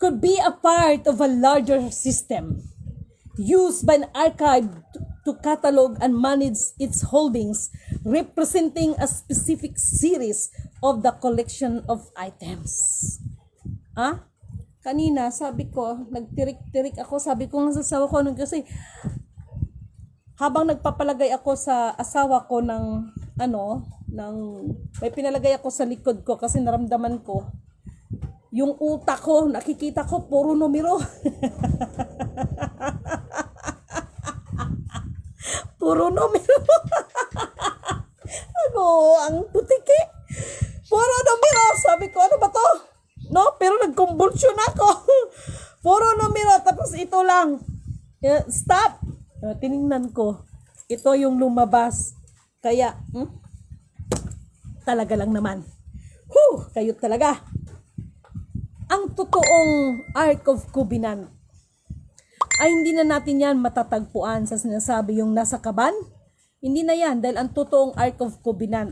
could be a part of a larger system used by an archive to catalog and manage its holdings, representing a specific series of the collection of items. Ha? Kanina, sabi ko, nagtirik-tirik ako, sabi ko nga sa asawa ko, kasi habang nagpapalagay ako sa asawa ko ng, may pinalagay ako sa likod ko kasi naramdaman ko, yung utak ko, nakikita ko, puro numero. Puro numero. Ang putiki. Puro numero. Sabi ko, ano ba to? No, pero nagkumbulsyon ako. Puro numero, tapos ito lang. Stop! Tiningnan ko. Ito yung lumabas. Kaya, talaga lang naman. Kayo talaga. Ang totoong Ark of Covenant ay hindi na natin yan matatagpuan sa sinasabi yung nasa kaban. Hindi na yan, dahil ang totoong Ark of Covenant,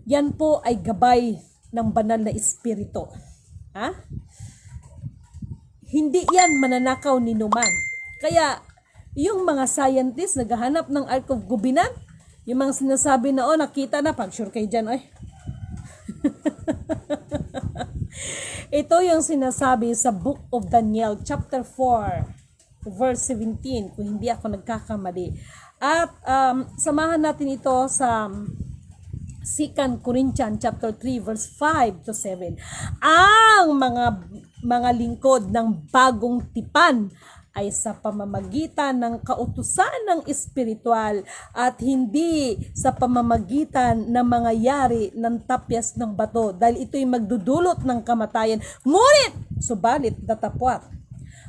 yan po ay gabay ng banal na espiritu. Ha? Hindi yan mananakaw ni Numan. Kaya, yung mga scientists naghahanap ng Ark of Covenant, yung mga sinasabi na, nakita na, pag-sure kayo dyan, Ito yung sinasabi sa Book of Daniel, chapter 4, verse 17, kung hindi ako nagkakamali. At samahan natin ito sa 2 Corinthians chapter 3 verse 5 to 7. Ang mga lingkod ng bagong tipan ay sa pamamagitan ng kautusan ng espiritual at hindi sa pamamagitan ng mga yari ng tapyas ng bato, dahil ito'y magdudulot ng kamatayan. Ngunit, subalit datapwat,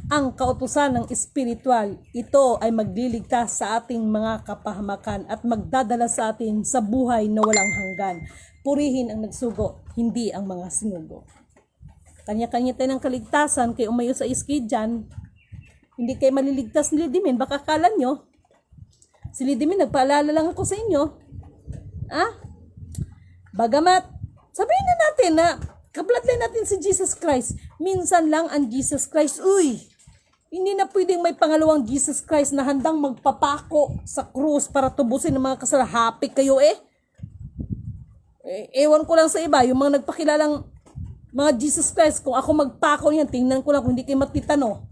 ang kautusan ng espiritual, ito ay magliligtas sa ating mga kapahamakan at magdadala sa atin sa buhay na walang hanggan. Purihin ang nagsugo, hindi ang mga sinugo. Kanya-kanya tayo ng kaligtasan, kay umayo sa iski dyan, hindi kayo maliligtas ni Lidimin, baka kala nyo. Si Lidimin, nagpaalala lang ako sa inyo. Bagamat, sabihin na natin na kabladlay natin si Jesus Christ. Minsan lang ang Jesus Christ, hindi na pwedeng may pangalawang Jesus Christ na handang magpapako sa krus para tubusin ng mga kasalanan. Happy kayo ewan ko lang sa iba, yung mga nagpakilalang mga Jesus Christ, kung ako magpako niyan, tingnan ko lang kung hindi kayo matitano.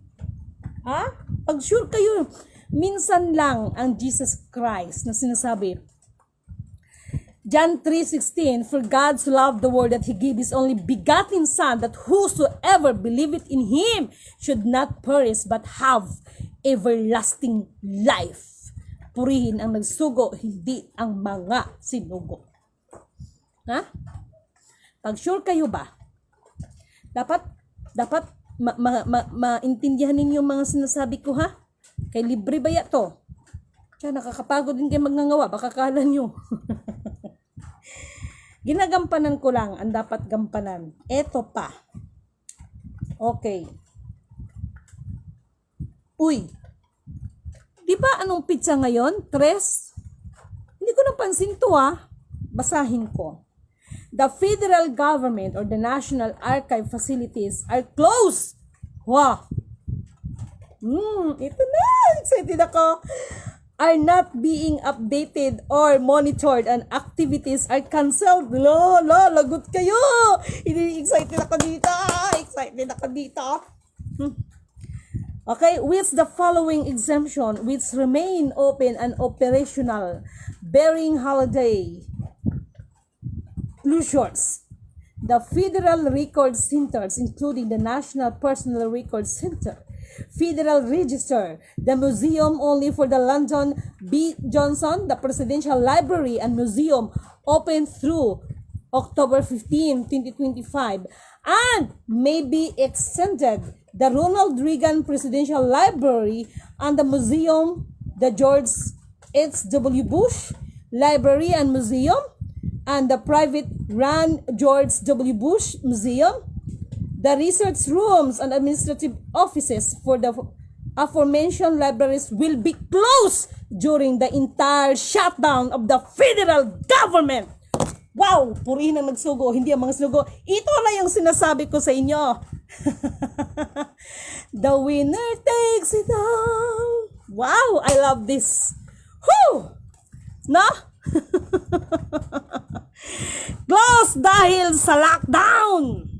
Pag sure kayo, minsan lang ang Jesus Christ na sinasabi. John 3:16, for God so loved the world that He gave His only begotten Son, that whosoever believeth in Him should not perish but have everlasting life. Purihin ang nagsugo, hindi ang mga sinugo. Pag sure kayo ba? Dapat maintindihan ninyo yung mga sinasabi ko, Kay libre ba to? Kaya nakakapagod din kayo magngangawa, baka kala nyo. Ginagampanan ko lang ang dapat gampanan. Eto pa. Okay. Di ba anong pizza ngayon? 3? Hindi ko napansin to Basahin ko. The federal government or the National Archive facilities are closed. Wow! Ito na! Excited ako! Are not being updated or monitored and activities are canceled. Lagot kayo! Excited ako dito! Okay, with the following exemption which remain open and operational bearing holiday closures. the Federal Record Centers, including the National Personal Record Center, Federal Register, the Museum only for the London B. Johnson, the Presidential Library and Museum open through October 15, 2025, and may be extended the Ronald Reagan Presidential Library and the Museum, the George H.W. Bush Library and Museum, and the private run George W. Bush Museum. The research rooms and administrative offices for the aforementioned libraries will be closed during the entire shutdown of the federal government. Wow! Purihin ang nagsugo, hindi ang mga sugo. Ito na yung sinasabi ko sa inyo. The winner takes it all. Wow! I love this. Whew! No? Close dahil sa lockdown.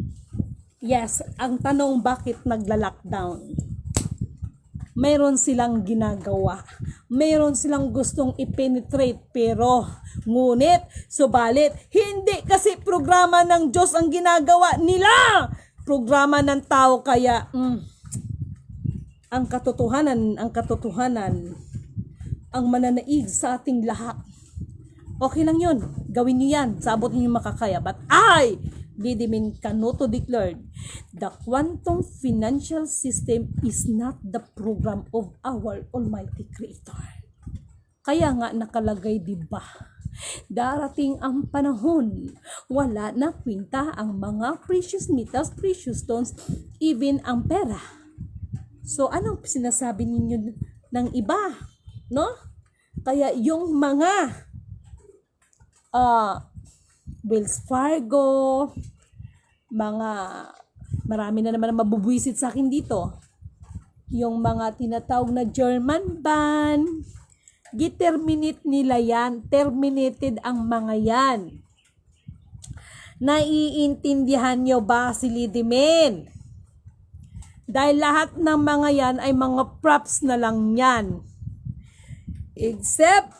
Yes, ang tanong bakit nagla-lockdown? Mayroon silang ginagawa. Mayroon silang gustong i-penetrate pero ngunit, subalit, hindi kasi programa ng Diyos ang ginagawa nila. Programa ng tao kaya ang katotohanan ang mananaig sa ating lahat. Okay lang yun. Gawin nyo yan. Sabot nyo makakaya. But Didimin Canoto declared, the quantum financial system is not the program of our Almighty Creator. Kaya nga nakalagay, diba? Darating ang panahon, wala na kwenta ang mga precious metals, precious stones, even ang pera. So, anong sinasabi ninyo ng iba? No? Kaya yung mga Wells Fargo, marami na naman mabubwisit sa akin dito. Yung mga tinatawag na German ban, giterminate nila yan, terminated ang mga yan. Naiintindihan nyo ba si Lidimin? Dahil lahat ng mga yan ay mga props na lang yan. Except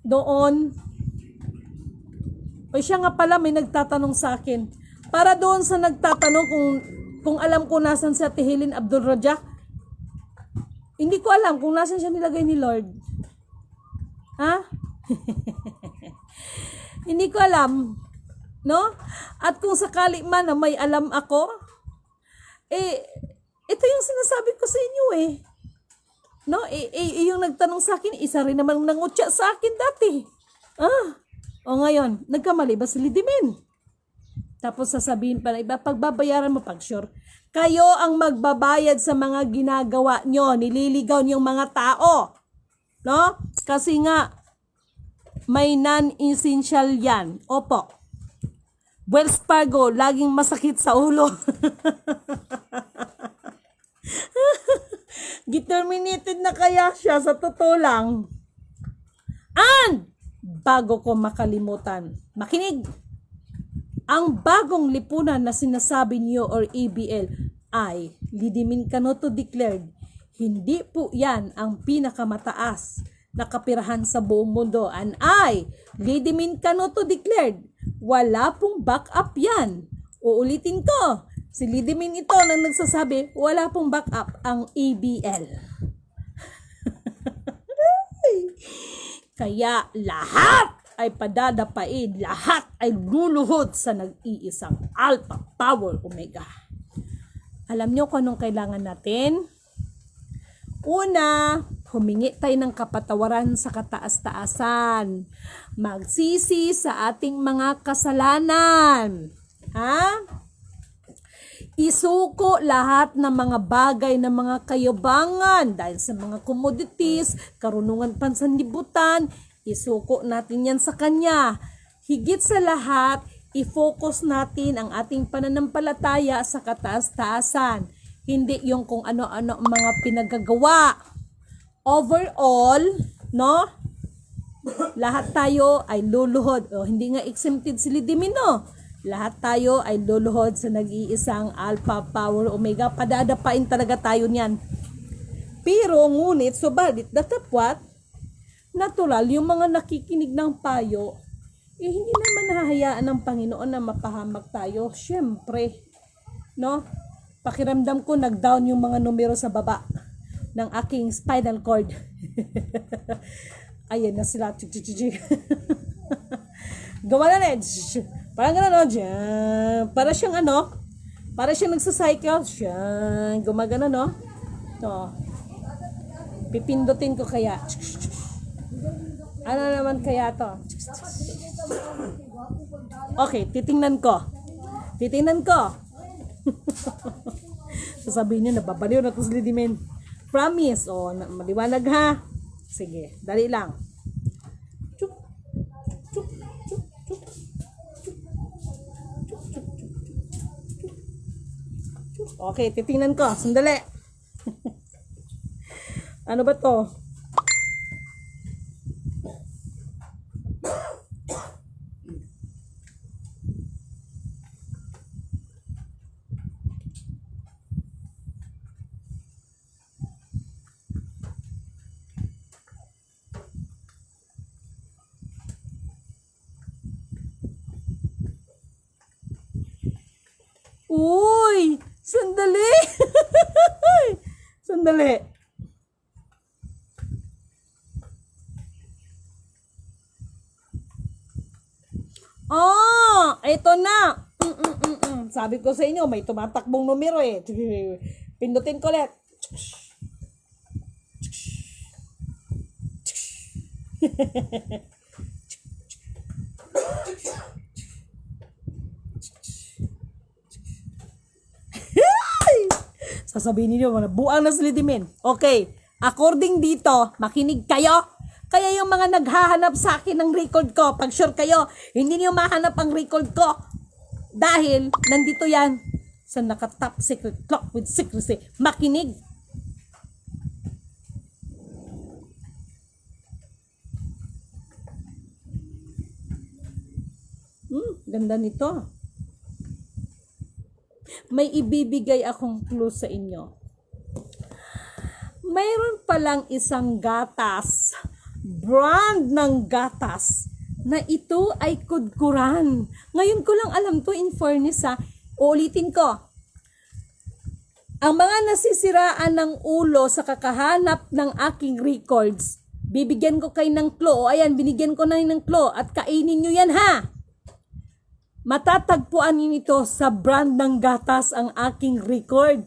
doon, o siya nga pala may nagtatanong sa akin. Para doon sa nagtatanong kung alam ko nasan si Ate Helen Abdul Rajak, hindi ko alam kung nasan siya nilagay ni Lord. Ha? Hindi ko alam. No? At kung sakali man na may alam ako, ito yung sinasabi ko sa inyo eh. No? Yung nagtanong sa akin, isa rin naman nangutya sa akin dati. O ngayon, nagkamali ba si Lidimin? Tapos sasabihin pa na iba, pagbabayaran mo pag sure. Kayo ang magbabayad sa mga ginagawa nyo, nililigaw niyong mga tao. No? Kasi nga, may non-essential yan. Opo. Wells Fargo, laging masakit sa ulo. Determinated na kaya siya sa totoo lang. And, bago ko makalimutan, makinig. Ang bagong lipunan na sinasabi niyo or ABL ay Lidimin Canoto declared, hindi po yan ang pinakamataas na kapirahan sa buong mundo. And I, Lidimin Canoto declared, wala pong backup yan. Uulitin ko, si Lidimin ito nang nagsasabi, wala pong backup ang ABL. Kaya lahat ay padadapain, lahat ay luluhod sa nag-iisang Alpha Power Omega. Alam nyo kung anong kailangan natin? Una, humingi tayo ng kapatawaran sa kataas-taasan. Magsisi sa ating mga kasalanan. Ha? Isuko lahat ng mga bagay ng mga kayabangan dahil sa mga commodities, karunungan pansanlibutan, isuko natin yan sa Kanya. Higit sa lahat, i-focus natin ang ating pananampalataya sa kataas-taasan. Hindi yung kung ano-ano ang mga pinagagawa. Overall, no? Lahat tayo ay luluhod. O, hindi nga exempted si Lidimin, no? Lahat tayo ay luluhod sa nag-iisang Alpha Power Omega. Padadapain talaga tayo niyan. Pero ngunit, subalit, datapwat, natural, yung mga nakikinig ng payo, hindi naman nahahayaan ng Panginoon na mapahamak tayo. Siyempre, no? Pakiramdam ko nag-down yung mga numero sa baba ng aking spinal cord. Ayan na sila. Gawa na parang gano'n, no? Diyan. Para siyang para siyang nagsacycle. Diyan. Gumagano, no? To. Pipindutin ko kaya. Ano naman kaya to? Okay, titingnan ko. Sasabihin niyo, nababaliw na ito si Lidimen. Promise. Maliwanag ha. Sige, dali lang. Chup, chup, chup, chup. Okay, titingnan ko. Sandali. Ano ba to? Uy! Sandali! Sandali. Ito na. Sabi ko sa inyo, may tumatakbong numero eh. Pindutin ko ulit. Sasabihin niyo, buang na silitimin. Okay, according dito, makinig kayo. Kaya yung mga naghahanap sa akin ng record ko, pag sure kayo, hindi niyo mahanap ang record ko. Dahil, nandito yan sa naka-top secret clock with secrecy. Makinig. Ganda nito. May ibibigay akong clue sa inyo. Mayroon palang isang gatas, brand ng gatas, na ito ay kudkuran. Ngayon ko lang alam to, in fairness ha. Uulitin ko. Ang mga nasisiraan ng ulo sa kakahanap ng aking records, bibigyan ko kayo ng clue. Ayan, binigyan ko na ng clue at kainin nyo yan ha. Matatagpuan niyo ito sa brand ng gatas ang aking record.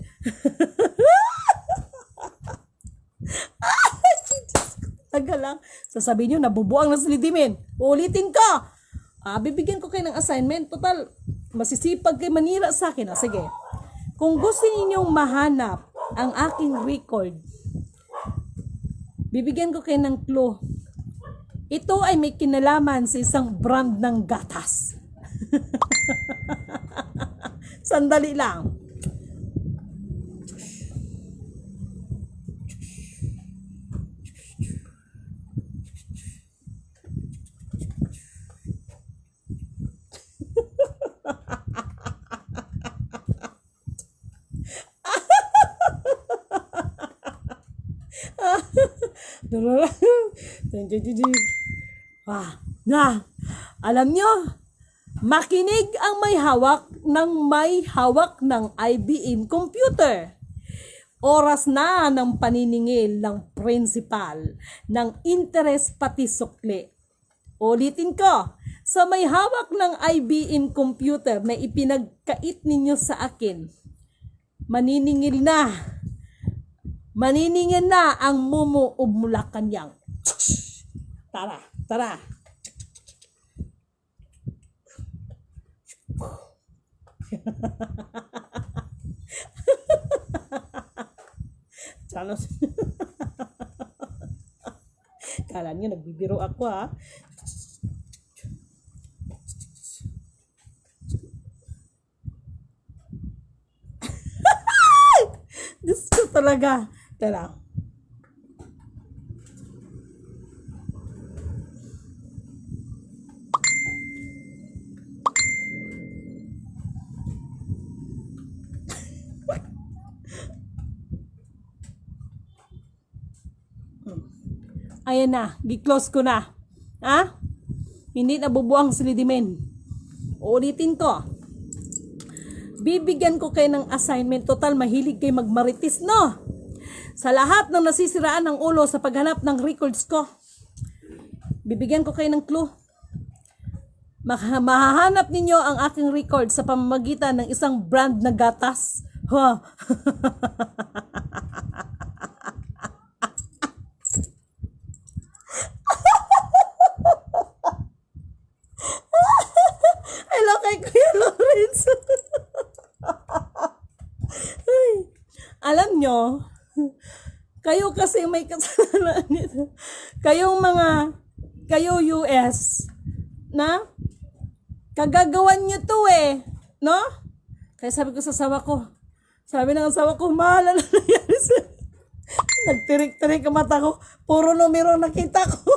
Tagal lang. Sasabihin nyo, nabubuang na silitimin. Ulitin ko. Bibigyan ko kayo ng assignment. Total, masisipag kayo manira sa akin. Sige. Kung gusto ninyong mahanap ang aking record, bibigyan ko kayo ng clue. Ito ay may kinalaman sa isang brand ng gatas. Sandali lang. Alam nyo, makinig ang may hawak ng IBM computer. Oras na ng paniningil ng principal ng interest pati sukli. Ulitin ko, sa may hawak ng IBM computer na ipinagkait ninyo sa akin, maniningil na ang mumu Malacanang. Tara. Salos. Kala niyo nagbibiro ako ha. Diyos ko talaga. Tara. Ayan na, gi-close ko na. Ha? Hindi nabubuang si Lidimin. Ulitin ko. Bibigyan ko kayo ng assignment. Total, mahilig kayo magmaritis, no? Sa lahat ng nasisiraan ng ulo sa paghanap ng records ko, bibigyan ko kayo ng clue. Mahahanap ninyo ang aking record sa pamamagitan ng isang brand na gatas. Ha? Hello kay Kuya Lawrence. Ay, alam nyo, kayo kasi may kasalanan nito. Kayo US, na kagagawan nyo to no? Kaya sabi ko sa asawa ko, sabi ng asawa ko, mahal na nangyari sa nagtirik-tirik ang mata ko, puro numero nakita ko.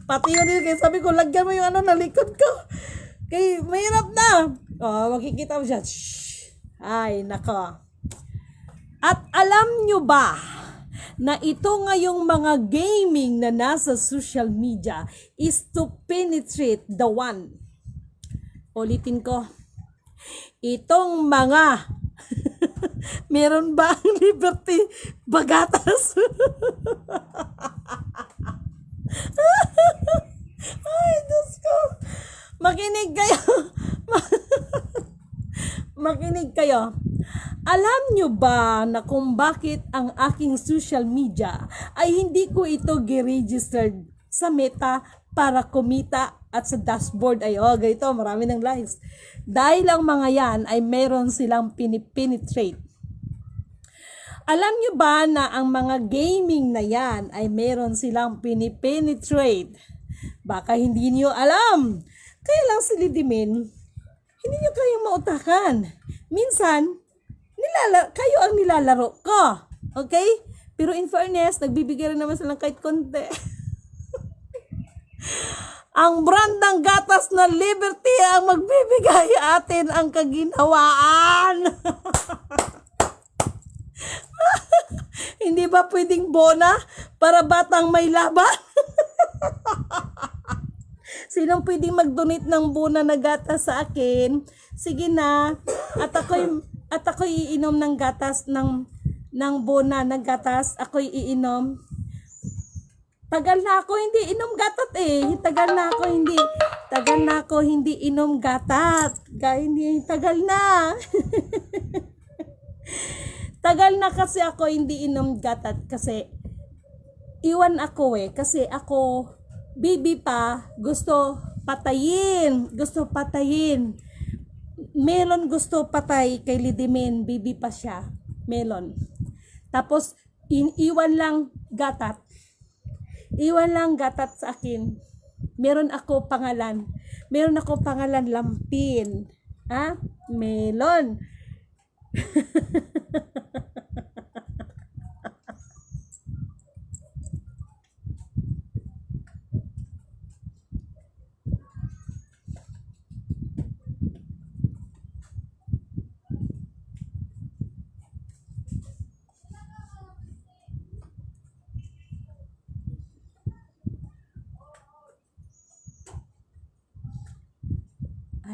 Pati yun din, kaya sabi ko, lagyan mo yung na likod ko. Kaya mahirap na. Makikita mo siya. Shhh. Ay, nako. At alam nyo ba, na ito ngayong mga gaming na nasa social media is to penetrate the one. Ulitin ko. Itong mga meron ba ang Liberty Bagatas? Ay, Diyos ko. Makinig kayo. Makinig kayo. Alam nyo ba na kung bakit ang aking social media ay hindi ko ito gi-registered sa Meta para kumita at sa dashboard ay ganito, marami ng likes. Dahil ang mga yan ay meron silang pinipenetrate. Alam nyo ba na ang mga gaming na yan ay meron silang pinipenetrate? Baka hindi nyo alam. Kaya lang si Lidimin, hindi nyo kayang mautakan. Minsan, kayo ang nilalaro ko. Okay? Pero in fairness, nagbibigay rin naman silang kahit konti. Ang brand ng gatas na Liberty ang magbibigay atin ang kaginhawaan. Hindi ba pwedeng bona para batang may laban? Sinong pwedeng mag-donate ng bona na gatas sa akin? Sige na. At ako'y iinom ng gatas ng bona na gatas. Ako'y iinom. Tagal na ako hindi inom gatat Tagal na ako hindi inom gatat. Tagal na. Tagal na kasi ako hindi inom gatat kasi iwan ako kasi ako baby pa, gusto patayin. Melon gusto patay kay Lidimin, baby pa siya. Melon. Tapos iwan lang gatat sa akin. Meron ako pangalan Lampin. Melon.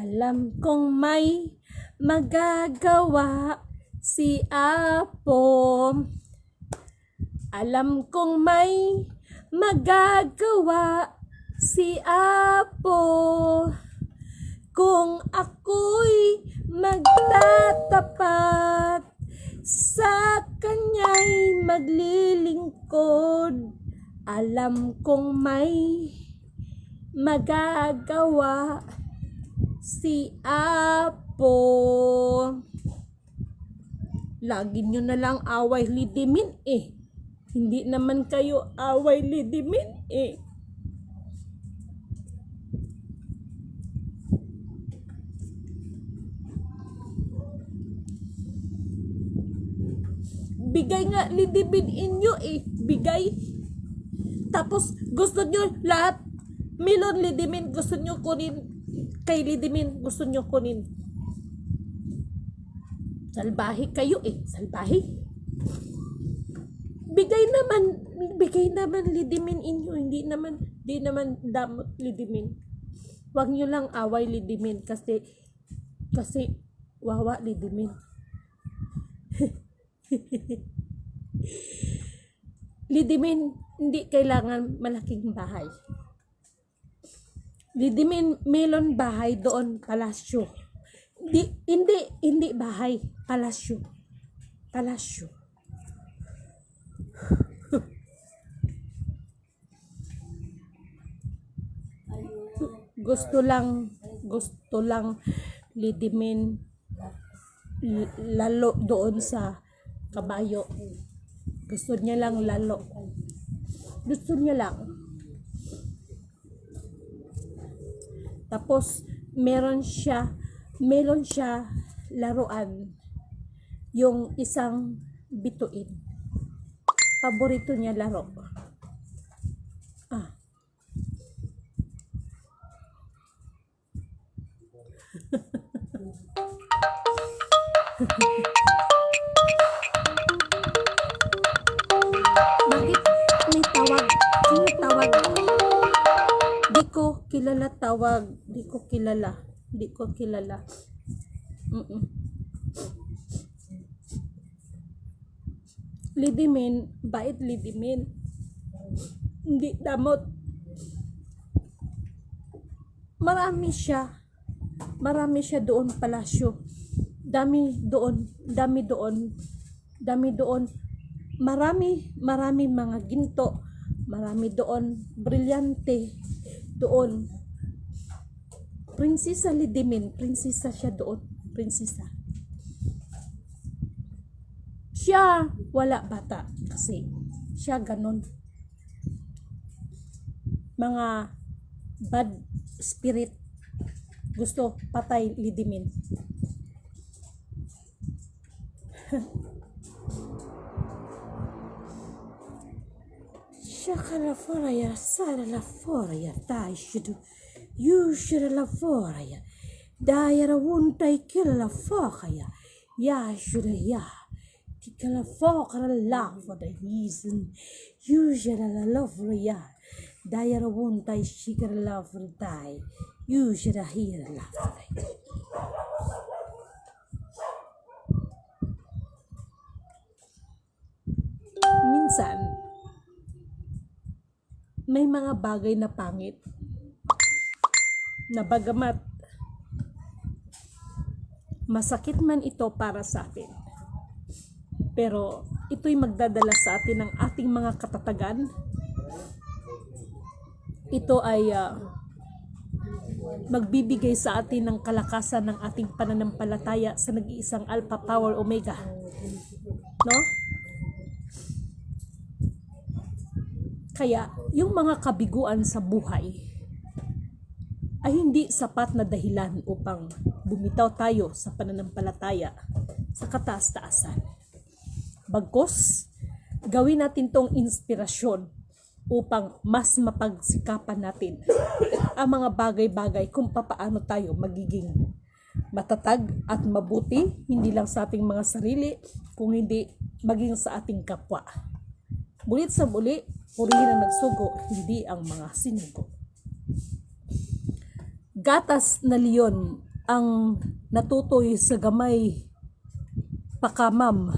Alam kong may magagawa si Apo. Alam kong may magagawa si Apo. Kung ako'y magtatapat, sa kanya'y maglilingkod. Alam kong may magagawa si Apo. Lagi nyo na lang away Lidimin Hindi naman kayo away Lidimin Bigay nga Lidimin inyo Bigay. Tapos gusto nyo lahat Melon Lidimin gusto nyo kunin. Kay Lidimin gusto nyo kunin. Salbahe kayo salbahe. Bigay naman Lidimin inyo, hindi naman Di naman damot Lidimin. Huwag nyo lang away Lidimin kasi wawa Lidimin. Lidimin, hindi kailangan malaking bahay. Lidimin, melon bahay doon, palasyo. Hindi bahay, palasyo. Palasyo. gusto lang Lidimin lalo doon sa kabayo. Gusto niya lang lalo. Gusto niya lang. Tapos meron siya laruan, yung isang bituin. Paborito niya laro. Ah. Bakit may tawag? Sino tawag? Di ko kilala tawag. Di ko kilala. Lidimin, bait Lidimin. Hindi damot. Marami siya doon palasyo. Dami doon. Marami mga ginto. Marami doon, brilyante doon. Prinsesa Lidimin, prinsesa siya doon, prinsesa. Siya wala bata kasi siya ganon. Mga bad spirit gusto patay Lidimin. Shakalaforaya, saralaforaya, taishudu, yushiralaforaya, dayarawuntay kilalafokaya, yashudaya, tikalafokara for the reason, yushiralaforaya, dayarawuntay shikaralaforday, yushirahiralaforaya. Minsan, may mga bagay na pangit na bagamat masakit man ito para sa atin, pero ito'y magdadala sa atin ng ating mga katatagan. Ito ay magbibigay sa atin ng kalakasan ng ating pananampalataya sa nag-iisang Alpha Power Omega. No? Kaya, yung mga kabiguan sa buhay ay hindi sapat na dahilan upang bumitaw tayo sa pananampalataya sa kataas-taasan. Bagkus, gawin natin tong inspirasyon upang mas mapagsikapan natin ang mga bagay-bagay kung papaano tayo magiging matatag at mabuti, hindi lang sa ating mga sarili, kung hindi maging sa ating kapwa. Bulit sa muli, purihin ang nagsugo, hindi ang mga sinugo. Gatas na leon ang natutoy sa gamay pakamam.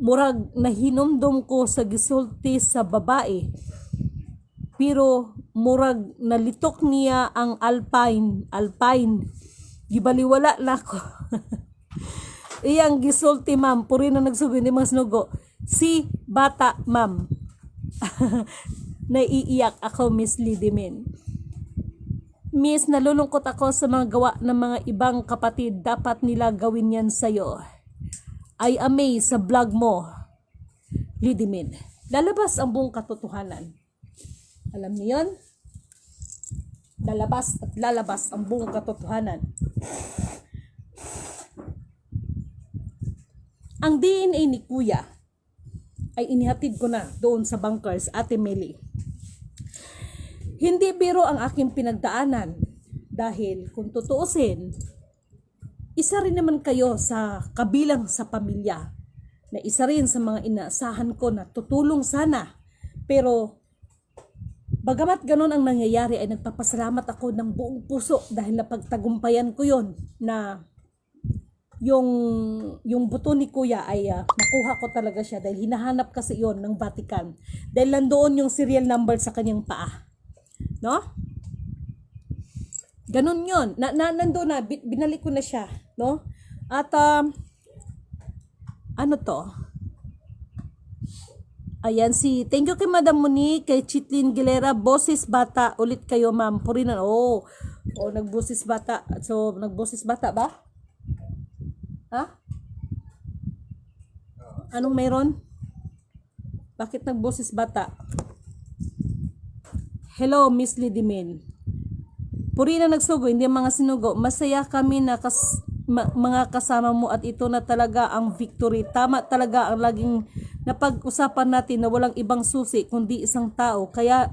Murag nahinomdom ko sa gisulti sa babae, pero murag nalitok niya ang alpine. Gibaliwala na ko. Iyang gisulti ma'am, purihin ang nagsugo, hindi mga sinugo. Si bata ma'am. Naiiyak ako, Miss Lidimin. Miss, nalulungkot ako sa mga gawa ng mga ibang kapatid. Dapat nila gawin yan sa'yo. I amaze sa vlog mo, Lidimin. Lalabas ang buong katotohanan. Alam niyo yun? Lalabas ang buong katotohanan. Ang DNA ni Kuya ay inihatid ko na doon sa bunkers, Ate Meli. Hindi biro ang aking pinagdaanan dahil kung tutuusin, isa rin naman kayo sa kabilang sa pamilya na isa rin sa mga inaasahan ko na tutulong sana. Pero Bagamat ganun ang nangyayari ay nagpapasalamat ako ng buong puso dahil napagtagumpayan ko yon na yung buto ni kuya ay nakuha ko talaga siya dahil hinahanap kasi yon ng Vatican. Dahil nandoon yung serial number sa kanyang paa. No? Ganun yon. Nandoon na, binalik ko na siya. No? At ano to? Ayan thank you kay Madam Monique, kay Chitlin Gilera, Boses Bata, ulit kayo ma'am. Purinan, nagboses bata. So, nagboses bata ba? Ha? Anong meron? Bakit nagboses bata? Hello, Miss Lidimin. Purinan nagsugo, hindi mga sinugo. Masaya kami na mga kasama mo at ito na talaga ang victory. Tama talaga ang laging napag-usapan natin na walang ibang susi kundi isang tao. Kaya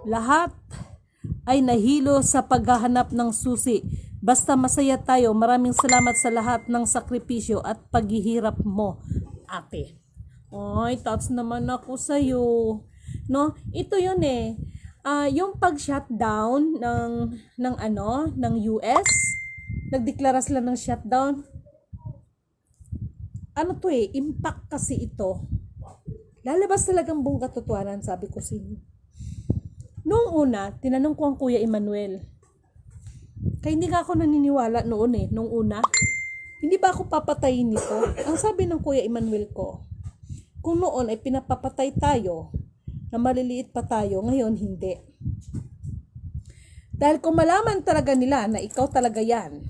lahat ay nahilo sa paghahanap ng susi. Basta masaya tayo. Maraming salamat sa lahat ng sakripisyo at paghihirap mo, ate. Ay, touch naman ako sa'yo. No? Ito yun eh. Yung pag-shutdown ng US, nagdeklara sila ng shutdown. Ano to eh, impact kasi ito. Lalabas talagang buong katotohanan, sabi ko sa inyo. Noong una, tinanong ko ang Kuya Emmanuel. Kaya hindi nga ako naniniwala noon eh, noong una. Hindi ba ako papatayin nito? Ang sabi ng Kuya Emmanuel ko, kung noon ay pinapapatay tayo, na maliliit pa tayo, ngayon hindi. Dahil kung malaman talaga nila na ikaw talaga yan,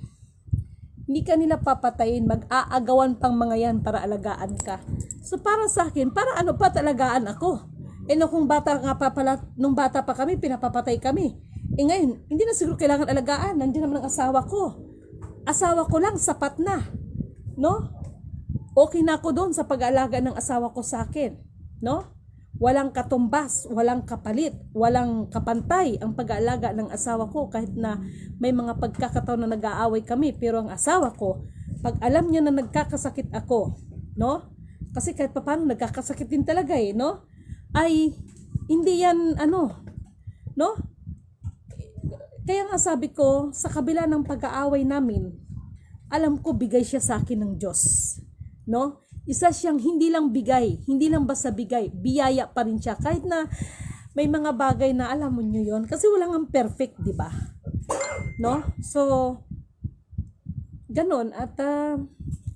hindi ka nila papatayin, mag-aagawan pang mga yan para alagaan ka. So para sa akin, para ano pa talagaan ako? Kung bata nga pa pala, nung bata pa kami, pinapapatay kami. Ngayon, hindi na siguro kailangan alagaan, nandiyan naman ang asawa ko. Asawa ko lang, sapat na. No? Okay na ako doon sa pag-aalaga ng asawa ko sa akin. No? Walang katumbas, walang kapalit, walang kapantay ang pag-aalaga ng asawa ko kahit na may mga pagkakataon na nag-aaway kami. Pero ang asawa ko, pag alam niya na nagkakasakit ako, no? Kasi kahit paano nagkakasakit din talaga eh, no? Ay, hindi yan, no? Kaya nga sabi ko, sa kabila ng pag-aaway namin, alam ko bigay siya sa akin ng Diyos, no? Isa siyang hindi lang bigay, hindi lang basta bigay, biyaya pa rin siya. Kahit na may mga bagay na alam mo nyo yun, kasi walang ang perfect, di ba? No? So, ganun. At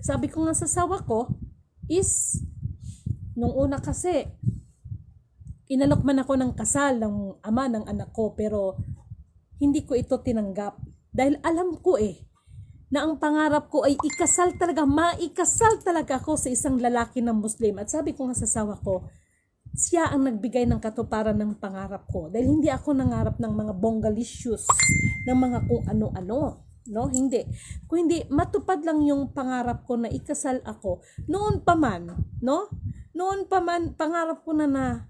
sabi ko nga sa sawa ko, is, nung una kasi, inalok man ako ng kasal ng ama ng anak ko, pero hindi ko ito tinanggap. Dahil alam ko na ang pangarap ko ay ikasal talaga, maikasal talaga ako sa isang lalaki na Muslim. At sabi ko nga sa asawa ko, siya ang nagbigay ng katuparan ng pangarap ko. Dahil hindi ako nangarap ng mga bonggalicious, ng mga kung ano-ano. No, hindi. Kung hindi, matupad lang yung pangarap ko na ikasal ako. Noon pa man, no? Noon pa man, pangarap ko na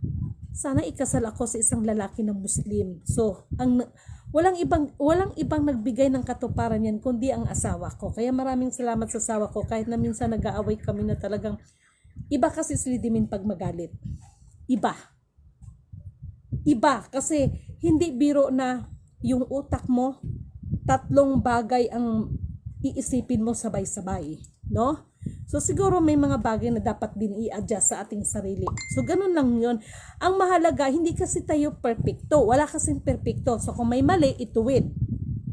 sana ikasal ako sa isang lalaki na Muslim. So, walang ibang nagbigay ng katuparan yan kundi ang asawa ko. Kaya maraming salamat sa asawa ko kahit na minsan nag-aaway kami na talagang iba kasi si Lidimin pag magalit. Iba kasi hindi biro na yung utak mo 3 bagay ang iisipin mo sabay-sabay, no? So siguro may mga bagay na dapat din i-adjust sa ating sarili. So ganun lang 'yon. Ang mahalaga, hindi kasi tayo perfecto. Wala kasing perfecto. So kung may mali, ituwid.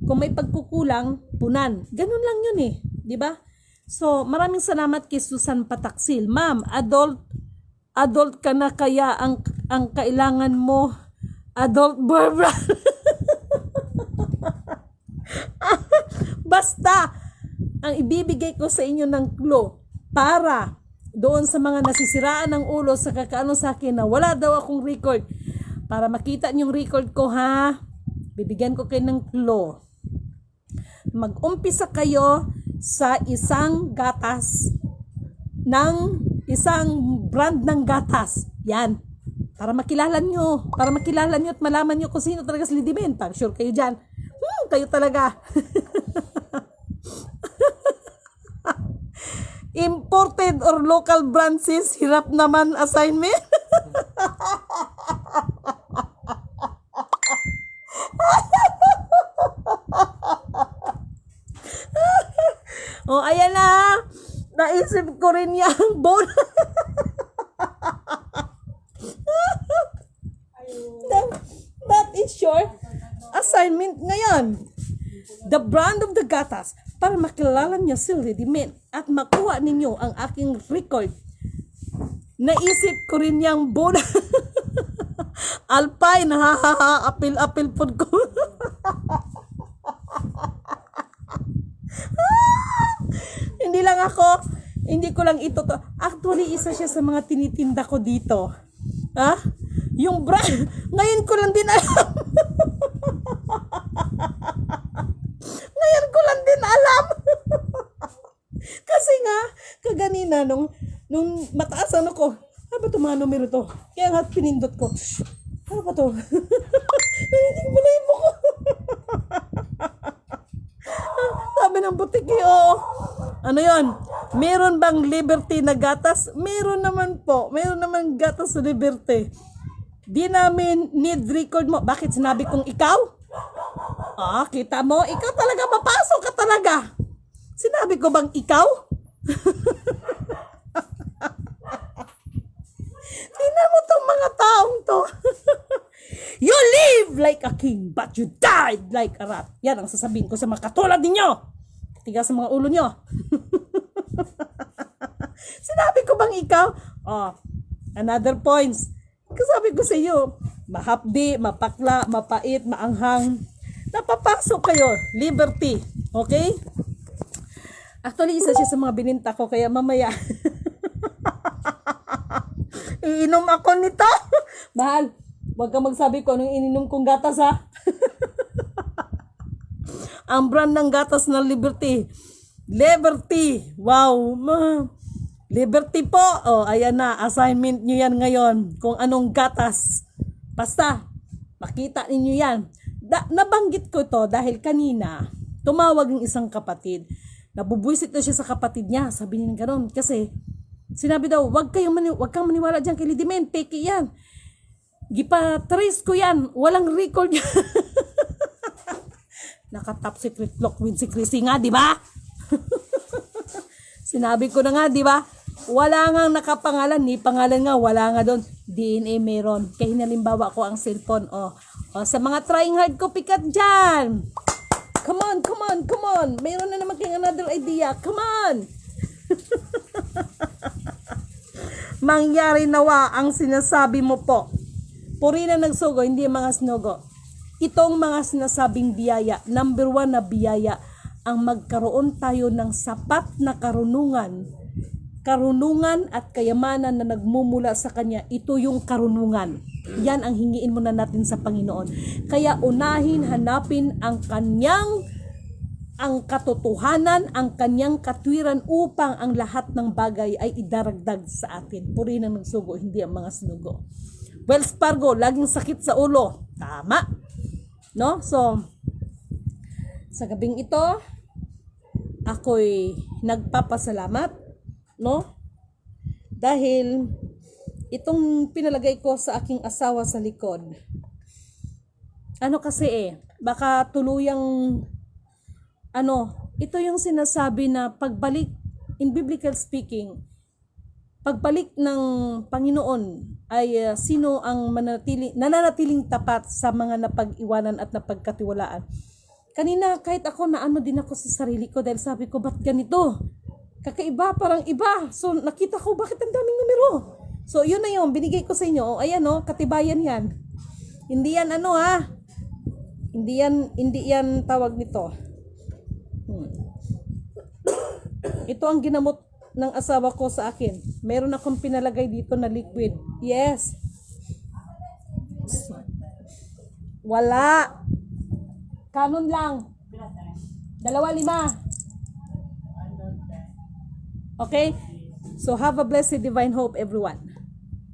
Kung may pagkukulang, punan. Ganun lang 'yun 'di ba? So maraming salamat kay Susan Pataksil. Ma'am, adult ka na kaya ang kailangan mo adult boyfriend. Basta ang ibibigay ko sa inyo ng clue para doon sa mga nasisiraan ng ulo sa kakaano sa akin na wala daw akong record. Para makita niyong record ko ha, bibigyan ko kayo ng clue. Mag-umpisa kayo sa isang gatas ng isang brand ng gatas. Yan. Para makilala nyo at malaman nyo kung sino talaga si Lidimin. Pag sure kayo dyan. Kayo talaga. Imported or local brand sis, hirap naman assignment. Naisip ko rin yung bone. That is your assignment ngayon. The brand of the gatas para makilala niyo si Lady Mint at makuha ninyo ang aking record. Naisip ko rin yung bone. Alpine, apil-apil po ko. Hindi ko lang ito to. Actually, isa siya sa mga tinitinda ko dito. Ha? Yung brand, ngayon ko lang din alam. Ngayon ko lang din alam. Kasi nga, kaganina, nung mataas ano ko, ano ba ito mga numero to? Kaya nga pinindot ko. Ano ba to? Naninig mo na mo ko. Sabi ng butiki, oo. Ano yon? Meron bang Liberty na gatas? Meron naman po. Meron naman gatas sa Liberty. Di namin need record mo. Bakit sinabi kong ikaw? Ah, kita mo? Ikaw talaga, mapasok ka talaga. Sinabi ko bang ikaw? Tingnan mo tong mga taong to. You live like a king, but you died like a rat. Yan ang sasabihin ko sa mga katulad ninyo. Tiga sa mga ulo nyo. Sinabi ko bang ikaw? Oh, another points. Sabi ko sa iyo, mahapdi, mapakla, mapait, maanghang. Napapasok kayo. Liberty. Okay? Actually, isa siya sa mga bininta ko, kaya mamaya. Iinom ako nito. Mahal, huwag kang magsabi ko anong ininom kong gatas, ha? Ang brand ng gatas ng Liberty. Liberty. Wow. Liberty po. Oh, ayan na. Assignment nyo yan ngayon. Kung anong gatas. Basta, makita ninyo yan. Nabanggit ko to dahil kanina, tumawag ng isang kapatid. Nabubwisit na siya sa kapatid niya. Sabi niya gano'n. Kasi, sinabi daw, wag kang maniwala dyan kay Lady Mint. Take it yan. Gipa-trace ko yan. Walang record yan. Naka-top secret lock with secrecy nga, di ba? Sinabi ko na nga, di ba? Wala nga nakapangalan, ni pangalan nga, wala nga doon. DNA meron. Kaya hinalimbawa ko ang cellphone. O, sa mga trying hard copycat dyan. Come on, come on, come on. Mayroon na naman kayong another idea. Come on. Mangyari nawa ang sinasabi mo po. Puri na nagsugo, hindi mga sinugo. Itong mga sinasabing biyaya, number 1 na biyaya, ang magkaroon tayo ng sapat na karunungan at kayamanan na nagmumula sa Kanya. Ito yung karunungan. Yan ang hingiin muna natin sa Panginoon. Kaya unahin, hanapin ang katotohanan, ang Kanyang katwiran upang ang lahat ng bagay ay idaragdag sa atin. Puri na nagsugo, hindi ang mga sinugo. Wells Fargo, laging sakit sa ulo. Tama. No? So, sa gabing ito, ako'y nagpapasalamat, no? Dahil itong pinalagay ko sa aking asawa sa likod. Ano kasi baka tuluyang ito yung sinasabi na pagbalik, in biblical speaking, pagbalik ng Panginoon ay sino ang nananatiling tapat sa mga napag-iwanan at napagkatiwalaan. Kanina kahit ako din ako sa sarili ko dahil sabi ko, ba't ganito? Kakaiba, parang iba. So nakita ko bakit ang daming numero. So yun na yun, binigay ko sa inyo. O ayan katibayan yan. Hindi yan Hindi yan tawag nito. Ito ang ginamot ng asawa ko sa akin. Meron akong pinalagay dito na liquid. Yes. Wala. Kanon lang. 2.5. Okay? So have a blessed divine hope, everyone.